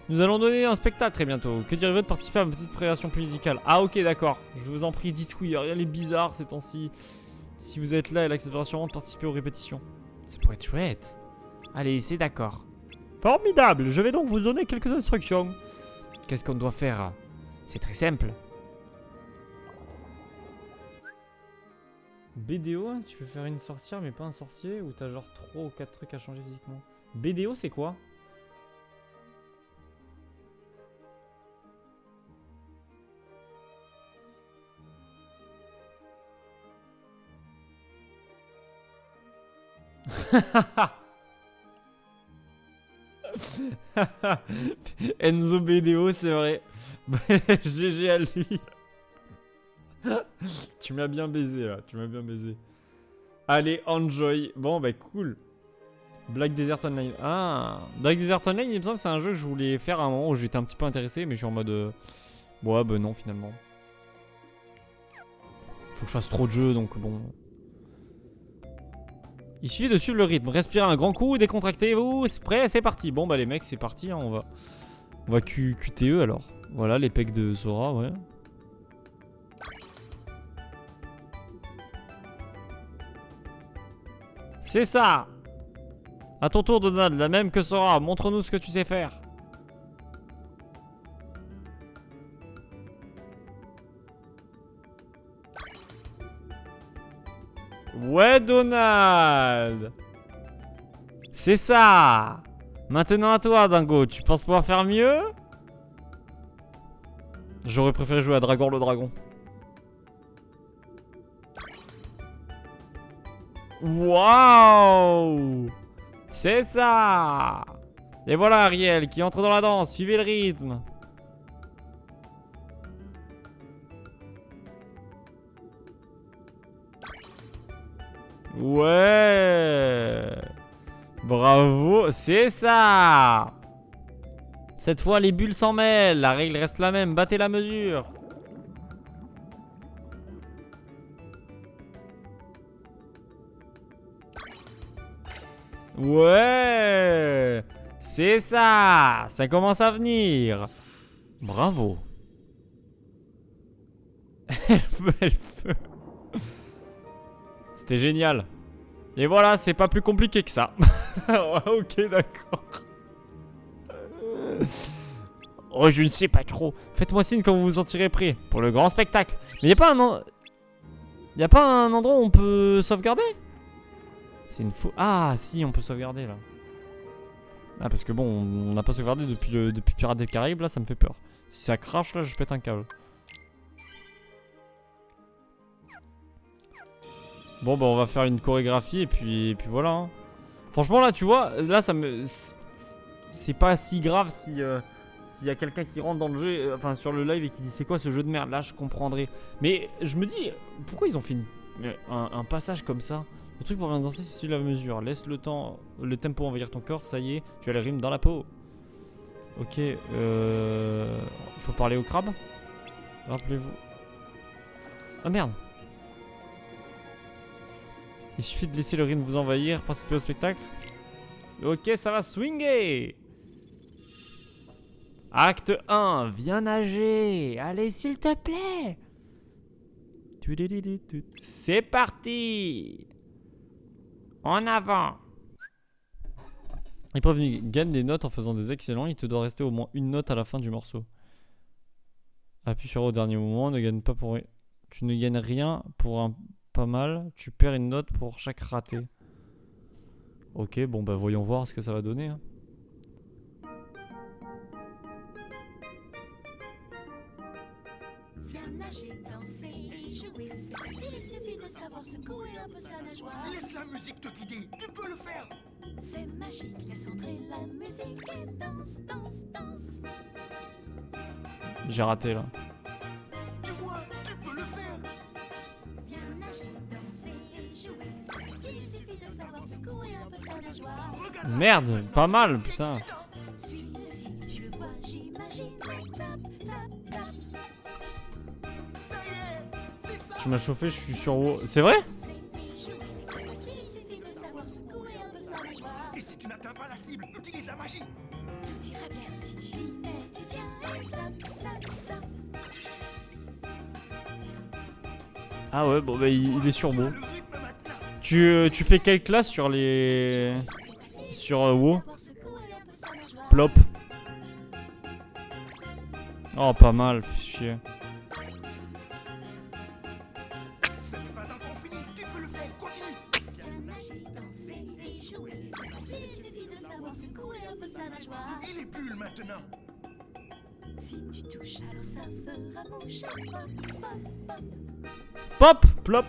Nous allons donner un spectacle très bientôt. Que direz-vous de participer à ma petite création musicale? Ah ok d'accord, je vous en prie dites oui, rien n'est bizarre ces temps-ci. Si vous êtes là et l'acceptation de participer aux répétitions. Ça pourrait être chouette. Allez, c'est d'accord. Formidable, je vais donc vous donner quelques instructions. Qu'est-ce qu'on doit faire? C'est très simple. BDO, tu peux faire une sorcière mais pas un sorcier? Ou t'as genre 3 ou 4 trucs à changer physiquement? BDO c'est quoi? Enzo BDO c'est vrai. GG à lui. Tu m'as bien baisé là, tu m'as bien baisé. Allez, enjoy. Bon bah cool. Black Desert Online. Ah, Black Desert Online il me semble que c'est un jeu que je voulais faire à un moment où j'étais un petit peu intéressé. Mais je suis en mode... Ouais bah non finalement. Faut que je fasse trop de jeux donc bon... Il suffit de suivre le rythme, respirez un grand coup, décontractez-vous, c'est prêt, c'est parti. Bon bah les mecs c'est parti, hein, on va QTE alors. Voilà les pecs de Sora, ouais. C'est ça. À ton tour Donald, la même que Sora, montre-nous ce que tu sais faire. Ouais Donald. C'est ça. Maintenant à toi Dingo, tu penses pouvoir faire mieux? J'aurais préféré jouer à Dragor le dragon. Waouh. C'est ça. Et voilà Ariel qui entre dans la danse, suivez le rythme. Ouais. Bravo, c'est ça. Cette fois les bulles s'en mêlent, la règle reste la même, battez la mesure. Ouais. C'est ça. Ça commence à venir. Bravo. Elle veut. C'était génial. Et voilà, c'est pas plus compliqué que ça. Ouais, ok, d'accord. Oh, je ne sais pas trop. Faites-moi signe quand vous vous sentirez prêt pour le grand spectacle. Mais y a pas un endroit où on peut sauvegarder? C'est une faux... Ah, si, on peut sauvegarder là. Ah, parce que bon, on n'a pas sauvegardé depuis Pirates des Caraïbes, là, ça me fait peur. Si ça crache, là, je pète un câble. Bon bah on va faire une chorégraphie et puis voilà hein. Franchement là tu vois, là ça me... C'est pas si grave si s'il y a quelqu'un qui rentre dans le jeu, enfin sur le live et qui dit c'est quoi ce jeu de merde, là je comprendrai. Mais je me dis, pourquoi ils ont fait un passage comme ça? Le truc pour bien danser c'est suivre la mesure, laisse le tempo envahir ton corps, ça y est, tu as le rythme dans la peau. Ok, il faut parler au crabe. Rappelez-vous. Ah merde. Il suffit de laisser le rythme vous envahir, participer au spectacle. Ok, ça va swinger. Acte 1, viens nager. Allez, s'il te plaît. C'est parti. En avant. Épreuve gagne des notes en faisant des excellents. Il te doit rester au moins une note à la fin du morceau. Appuie sur au dernier moment. Ne gagne pas pour... Tu ne gagnes rien pour un... Pas mal, tu perds une note pour chaque raté. Ok, bon bah voyons voir ce que ça va donner hein. Viens nager, danser et jouer, c'est facile, il suffit de savoir secouer un peu sa nageoire. Laisse la musique te guider, tu peux le faire. C'est magique, laisse entrer la musique et danse, danse, danse. J'ai raté là. Tu vois, tu peux le faire. Viens nager, danser et jouer, c'est facile, il suffit de savoir secouer un peu sa nageoire. Merde, pas mal putain. Suis-le si tu le vois, j'y Tu m'as chauffé, je suis sur WoW. C'est vrai? Et si tu n'atteins pas la cible, utilise la magie. Tout ira bien si tu y mets du tien. Ça. Ah ouais, bon bah il est sur WoW. Tu fais quelle classe sur les... Sur WoW? Plop. Oh pas mal, fais chier. Ce n'est pas encore fini, tu peux le faire, continue. Il est bulle maintenant. Si tu touches, alors ça fera mouche. Pop, plop.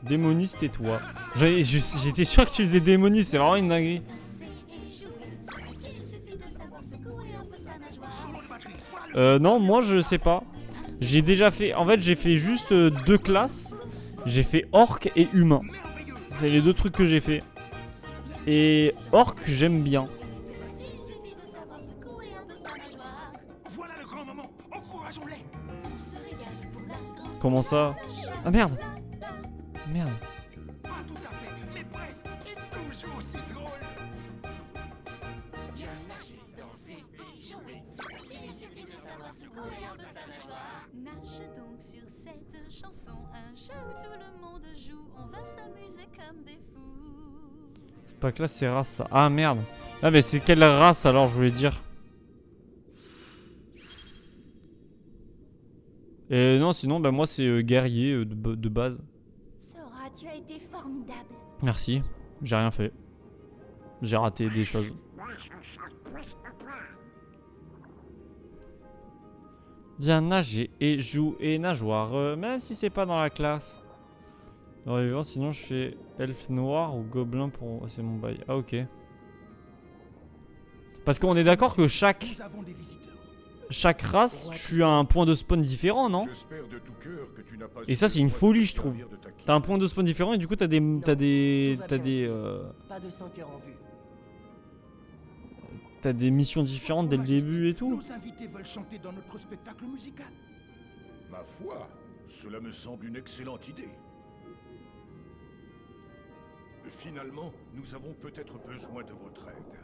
Démoniste et toi. J'étais sûr que tu faisais démoniste, c'est vraiment une dinguerie. Non, moi je sais pas. J'ai déjà fait. En fait, j'ai fait juste 2 classes. J'ai fait orc et humain. C'est les 2 trucs que j'ai fait. Et orc, j'aime bien. Voilà le grand moment, encourageons-les. Comment ça? Ah merde. Merde. Pas tout à fait, mais presque, et toujours aussi drôle. Viens nager, danser et jouer. C'est facile, il suffit de savoir secouer un peu sa nageoire. Nage donc sur cette chanson, un jeu où tout le monde joue. On va s'amuser comme des fous. C'est pas classe, c'est race ça. Ah merde. Ah mais c'est quelle race alors je voulais dire? Et non, sinon bah moi c'est guerrier de base. Sora, tu as été formidable. Merci, j'ai rien fait. J'ai raté des choses. Viens nager et jouer nageoire, même si c'est pas dans la classe. Dans les vivants, sinon je fais elfe noir ou gobelin pour... C'est mon bail. Ah ok. Parce qu'on est d'accord que chaque race, tu as un point de spawn différent, non? Et ça c'est une folie je trouve. T'as un point de spawn différent et du coup t'as des... Pas de sang cœur en vue. T'as des missions différentes dès le début et tout. Nos invités veulent chanter dans notre spectacle musical. Ma foi, cela me semble une excellente idée. Finalement, nous avons peut-être besoin de votre aide.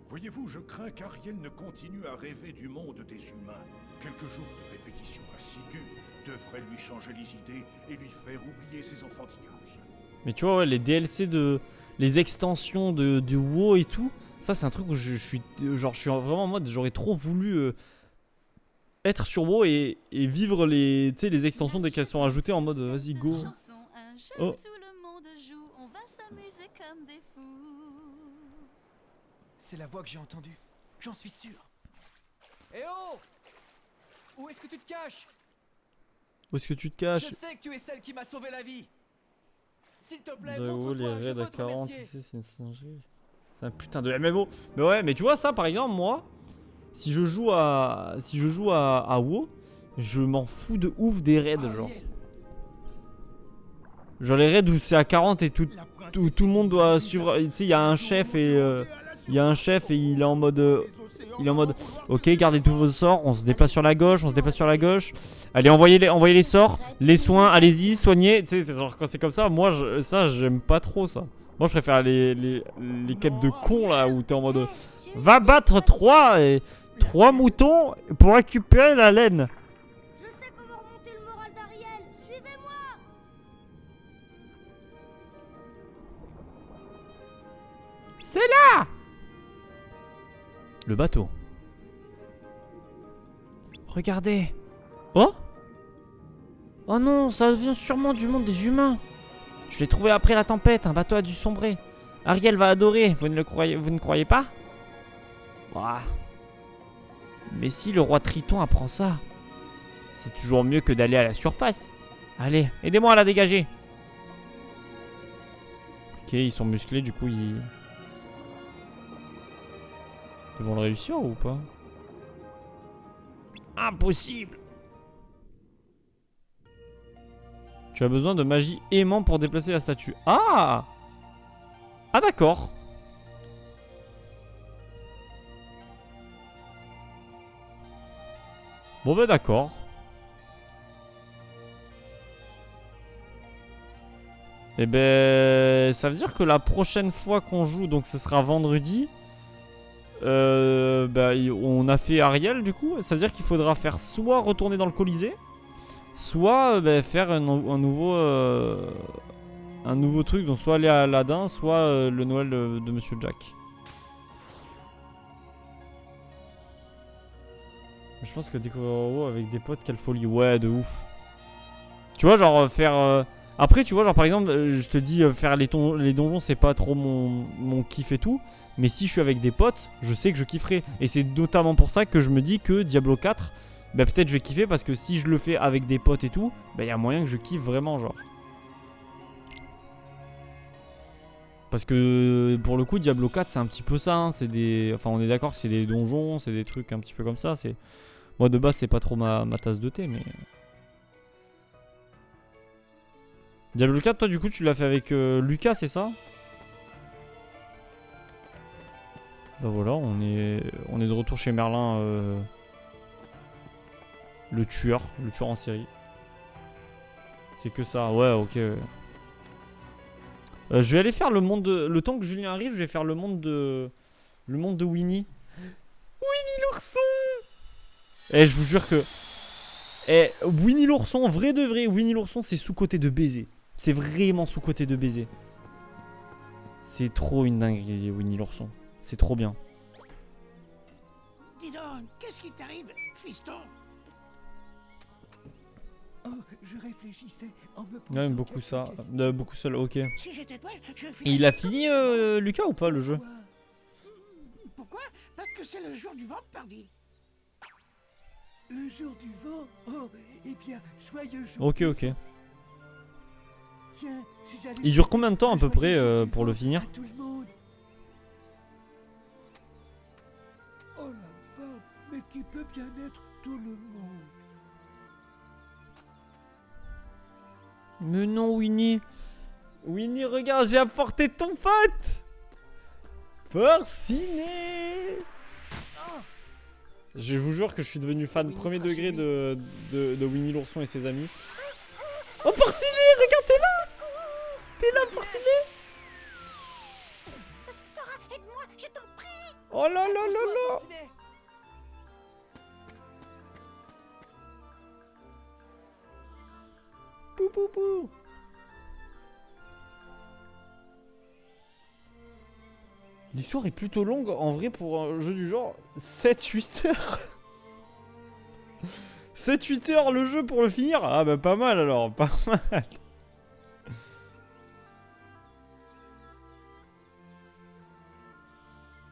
Voyez-vous, je crains qu'Ariel ne continue à rêver du monde des humains. Quelques jours de répétition assidue devraient lui changer les idées et lui faire oublier ses enfantillages. Mais tu vois, ouais, les DLC de... Les extensions de WoW et tout, ça c'est un truc où je suis vraiment en mode, j'aurais trop voulu être sur WoW et vivre les extensions dès qu'elles sont ajoutées en mode vas-y go. Oh. C'est la voix que j'ai entendue. J'en suis sûr. Eh oh! Où est-ce que tu te caches? Où est-ce que tu te caches? Je sais que tu es celle qui m'a sauvé la vie. S'il te plaît, De WoW, les montre-toi, je raids veux à te 40, remercier. c'est une singerie. C'est un putain de MMO. Mais ouais, mais tu vois ça par exemple, moi, si je joue à WoW, je m'en fous de ouf des raids genre. Genre les raids où c'est à 40 et tout le monde doit suivre. Tu sais, il y a un chef et il est en mode ok, gardez tous vos sorts, on se déplace sur la gauche, Allez, envoyez les sorts, les soins, allez-y, soignez. Tu sais, genre quand c'est comme ça, moi ça j'aime pas trop ça. Moi je préfère les quêtes de cons là où t'es en mode va battre 3 moutons pour récupérer la laine. Je sais comment remonter le moral d'Ariel. Suivez-moi. C'est là. Le bateau. Regardez. Oh? Oh non, ça vient sûrement du monde des humains. Je l'ai trouvé après la tempête, un bateau a dû sombrer. Ariel va adorer, vous ne croyez pas? Ouah. Mais si le roi Triton apprend ça, c'est toujours mieux que d'aller à la surface. Allez, aidez-moi à la dégager. Ok, ils sont musclés, du coup ils vont le réussir ou pas? Impossible. Tu as besoin de magie aimant pour déplacer la statue. Ah! Ah d'accord. Bon bah d'accord. Et ben ça veut dire que la prochaine fois qu'on joue, donc ce sera vendredi. Bah, on a fait Ariel du coup. Ça veut dire qu'il faudra faire soit retourner dans le Colisée, soit bah, faire un nouveau truc. Donc soit aller à Aladdin, soit le Noël de Monsieur Jack. Je pense que découvrir WoW avec des potes, quelle folie. Ouais, de ouf. Tu vois, genre faire... Après, tu vois, genre par exemple, je te dis faire les donjons, c'est pas trop mon kiff et tout. Mais si je suis avec des potes, je sais que je kifferai. Et c'est notamment pour ça que je me dis que Diablo 4, bah peut-être je vais kiffer. Parce que si je le fais avec des potes et tout, bah y a moyen que je kiffe vraiment, genre. Parce que pour le coup, Diablo 4, c'est un petit peu ça. Hein. C'est des... Enfin, on est d'accord que c'est des donjons, c'est des trucs un petit peu comme ça. C'est... Moi de base c'est pas trop ma tasse de thé mais... Diablo 4 toi du coup tu l'as fait avec Lucas c'est ça? Bah voilà on est de retour chez Merlin le tueur en série. C'est que ça, ouais ok. Je vais aller faire le monde de... Le temps que Julien arrive je vais faire le monde de Winnie. Winnie l'ourson. Eh, je vous jure que... Eh, Winnie l'ourson, vrai de vrai, Winnie l'ourson, c'est sous-côté de baiser. C'est vraiment sous-côté de baiser. C'est trop une dinguerie, Winnie l'ourson. C'est trop bien. Dis donc, qu'est-ce qui t'arrive, fiston? Oh, je réfléchissais en me posant Ouais, beaucoup ça. Beaucoup seul, ok. Si j'étais toi, je Et il a fini, Lucas, ou pas, le jeu? Pourquoi? Parce que c'est le jour du vent, pardi. Le jour du vent? Oh, eh bien, joyeux jour. Ok, ok. Tiens, si j'allais... Il dure combien de temps à peu près pour le finir? Tout le monde. Oh la barbe, mais qui peut bien être tout le monde? Mais non, Winnie. Winnie, regarde, j'ai apporté ton pote. Porcinet. Je vous jure que je suis devenu fan premier degré de Winnie l'ourson et ses amis. Oh Porcinet, regarde, t'es là. T'es là, Porcinet. Sora, aide-moi, je t'en prie. Oh là là là là. Pou pou pou. L'histoire est plutôt longue en vrai pour un jeu du genre 7-8 heures. 7-8 heures le jeu pour le finir. Ah bah pas mal alors, pas mal.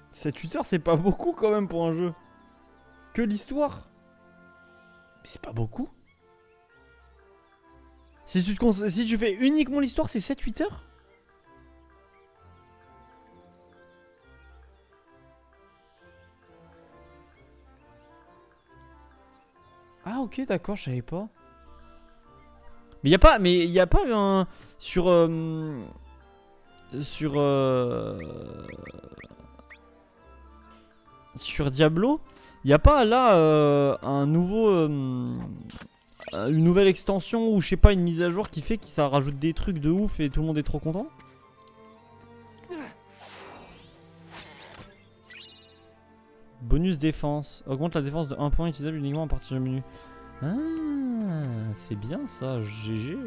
« 7-8 heures c'est pas beaucoup quand même pour un jeu. Que l'histoire. Mais c'est pas beaucoup. Si tu fais uniquement l'histoire c'est 7-8 heures. Ah ok d'accord, je savais pas. Mais y a pas un sur Diablo, y a pas là un nouveau une nouvelle extension ou je sais pas une mise à jour qui fait que ça rajoute des trucs de ouf et tout le monde est trop content? Bonus défense. Augmente la défense de 1 point utilisable uniquement à partir du menu. Ah, c'est bien ça, GG.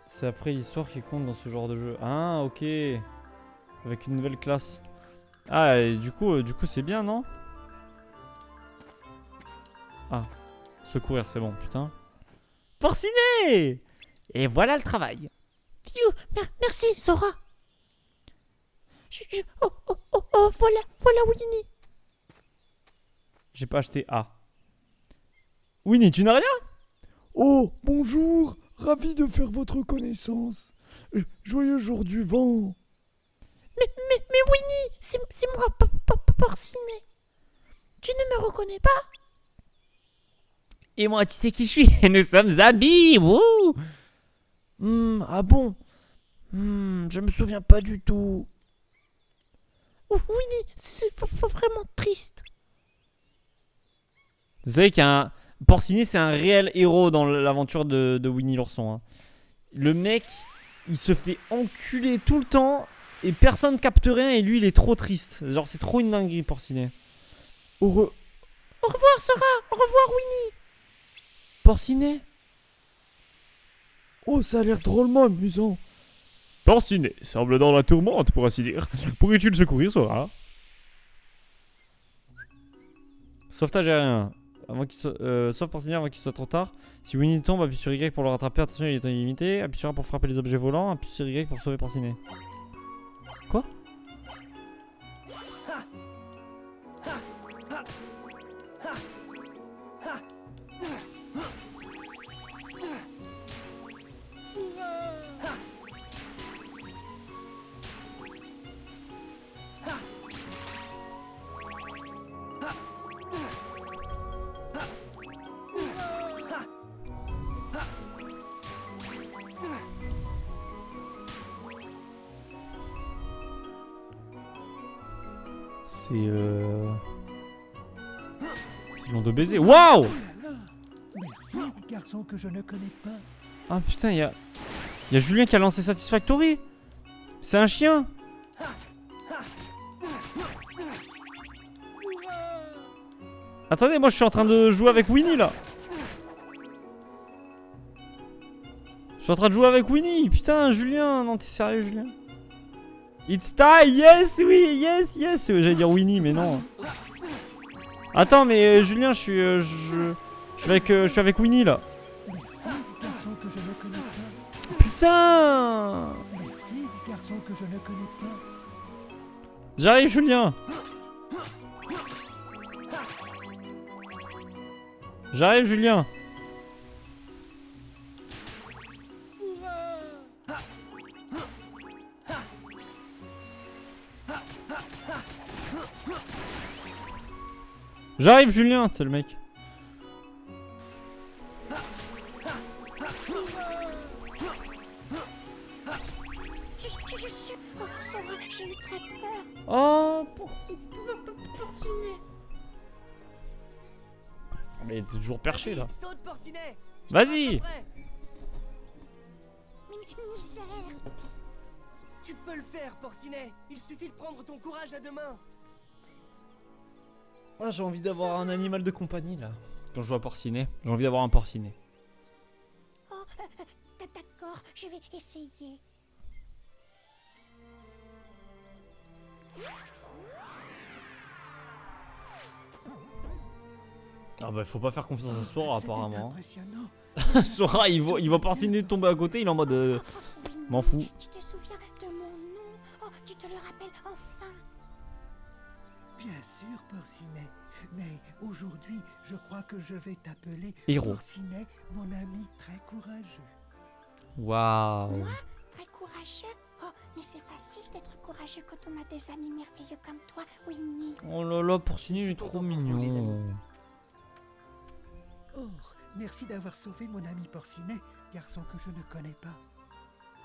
C'est après l'histoire qui compte dans ce genre de jeu. Ah, ok. Avec une nouvelle classe. Ah, et du coup c'est bien, non? Ah, secourir, c'est bon, putain. Porcinet! Et voilà le travail. Merci, Sora. Voilà Winnie. J'ai pas acheté A. Winnie, tu n'as rien? Oh, bonjour. Ravi de faire votre connaissance. Joyeux jour du vent. Mais Winnie, c'est moi, Porcinet. Tu ne me reconnais pas? Et moi, tu sais qui je suis? Nous sommes amis. Wouh. Ah bon? Je me souviens pas du tout. Winnie, c'est vraiment triste. Vous savez qu'il y a un... Porcinet, c'est un réel héros dans l'aventure de Winnie l'ourson. Hein. Le mec, il se fait enculer tout le temps et personne capte rien et lui, il est trop triste. Genre, c'est trop une dinguerie, Porcinet. Au revoir, Sora. Au revoir, Winnie. Porcinet? Oh, ça a l'air drôlement amusant. Porcinet semble dans la tourmente, pour ainsi dire. Pourrais-tu le secourir, Sora? Sauvetage aérien. Sauf Porcinet avant qu'il soit trop tard. Si Winnie tombe, appuie sur Y pour le rattraper. Attention, il est illimité. Appuie sur A pour frapper les objets volants. Appuie sur Y pour sauver Porcinet. Quoi? C'est long de baiser. Waouh! Merci, garçon que je ne connais pas. Ah putain, il y a Julien qui a lancé Satisfactory. C'est un chien. Attendez, moi je suis en train de jouer avec Winnie là. Je suis en train de jouer avec Winnie. Putain, Julien, non t'es sérieux, Julien? It's time, yes, oui, yes, yes. J'allais dire Winnie, mais non. Attends, mais Julien, je suis avec Winnie là. Garçon que je ne connais pas. Putain. Merci, garçon que je ne connais pas. J'arrive, Julien. J'arrive, Julien. J'arrive, Julien, c'est le mec. Je suis... Oh, Sora, j'ai eu très peur. Oh, Porcinet. mais t'es toujours perché là. Saute, Porcinet. Vas-y. Misère. Tu peux le faire, Porcinet. Il suffit de prendre ton courage à deux mains. Ah, j'ai envie d'avoir un animal de compagnie là. Quand je joue à Porcinet, j'ai envie d'avoir un Porcinet. Oh, d'accord, je vais essayer. Ah bah faut pas faire confiance à Sora apparemment. Impressionnant. Sora il voit Porcinet tomber à côté, il est en mode m'en fous. Tu te souviens de mon nom? Oh, tu te le rappelles enfin? Bien sûr, Porcinet. Mais aujourd'hui, je crois que je vais t'appeler Héros. Porcinet, mon ami très courageux. Waouh. Moi? Très courageux? Oh, mais c'est facile d'être courageux quand on a des amis merveilleux comme toi, Winnie. Oh là là, Porcinet il est trop mignon. Oh, merci d'avoir sauvé mon ami Porcinet, garçon que je ne connais pas.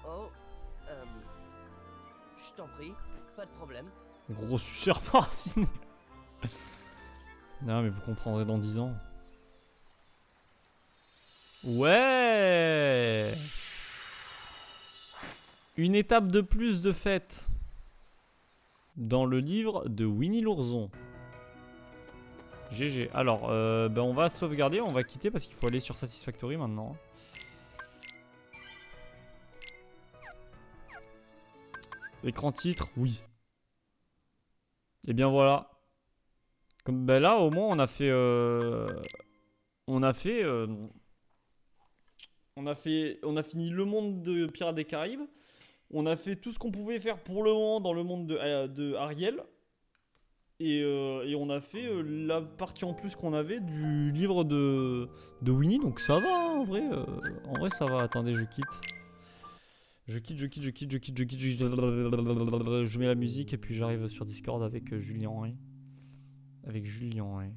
Oh, je t'en prie, pas de problème. Gros suceur Porcinet. Non mais vous comprendrez dans 10 ans. Ouais. Une étape de plus de fête dans le livre de Winnie l'ourson. GG. Alors, ben on va sauvegarder, on va quitter parce qu'il faut aller sur Satisfactory maintenant. Écran titre, oui. Et bien voilà. Comme ben là au moins on a fait on a fini le monde de Pirates des Caraïbes. On a fait tout ce qu'on pouvait faire pour le moment dans le monde de Ariel. Et on a fait la partie en plus qu'on avait du livre de Winnie. Donc ça va hein, en vrai ça va. Attendez, je quitte. Je mets la musique et puis j'arrive sur Discord avec Julien. Avec Julien.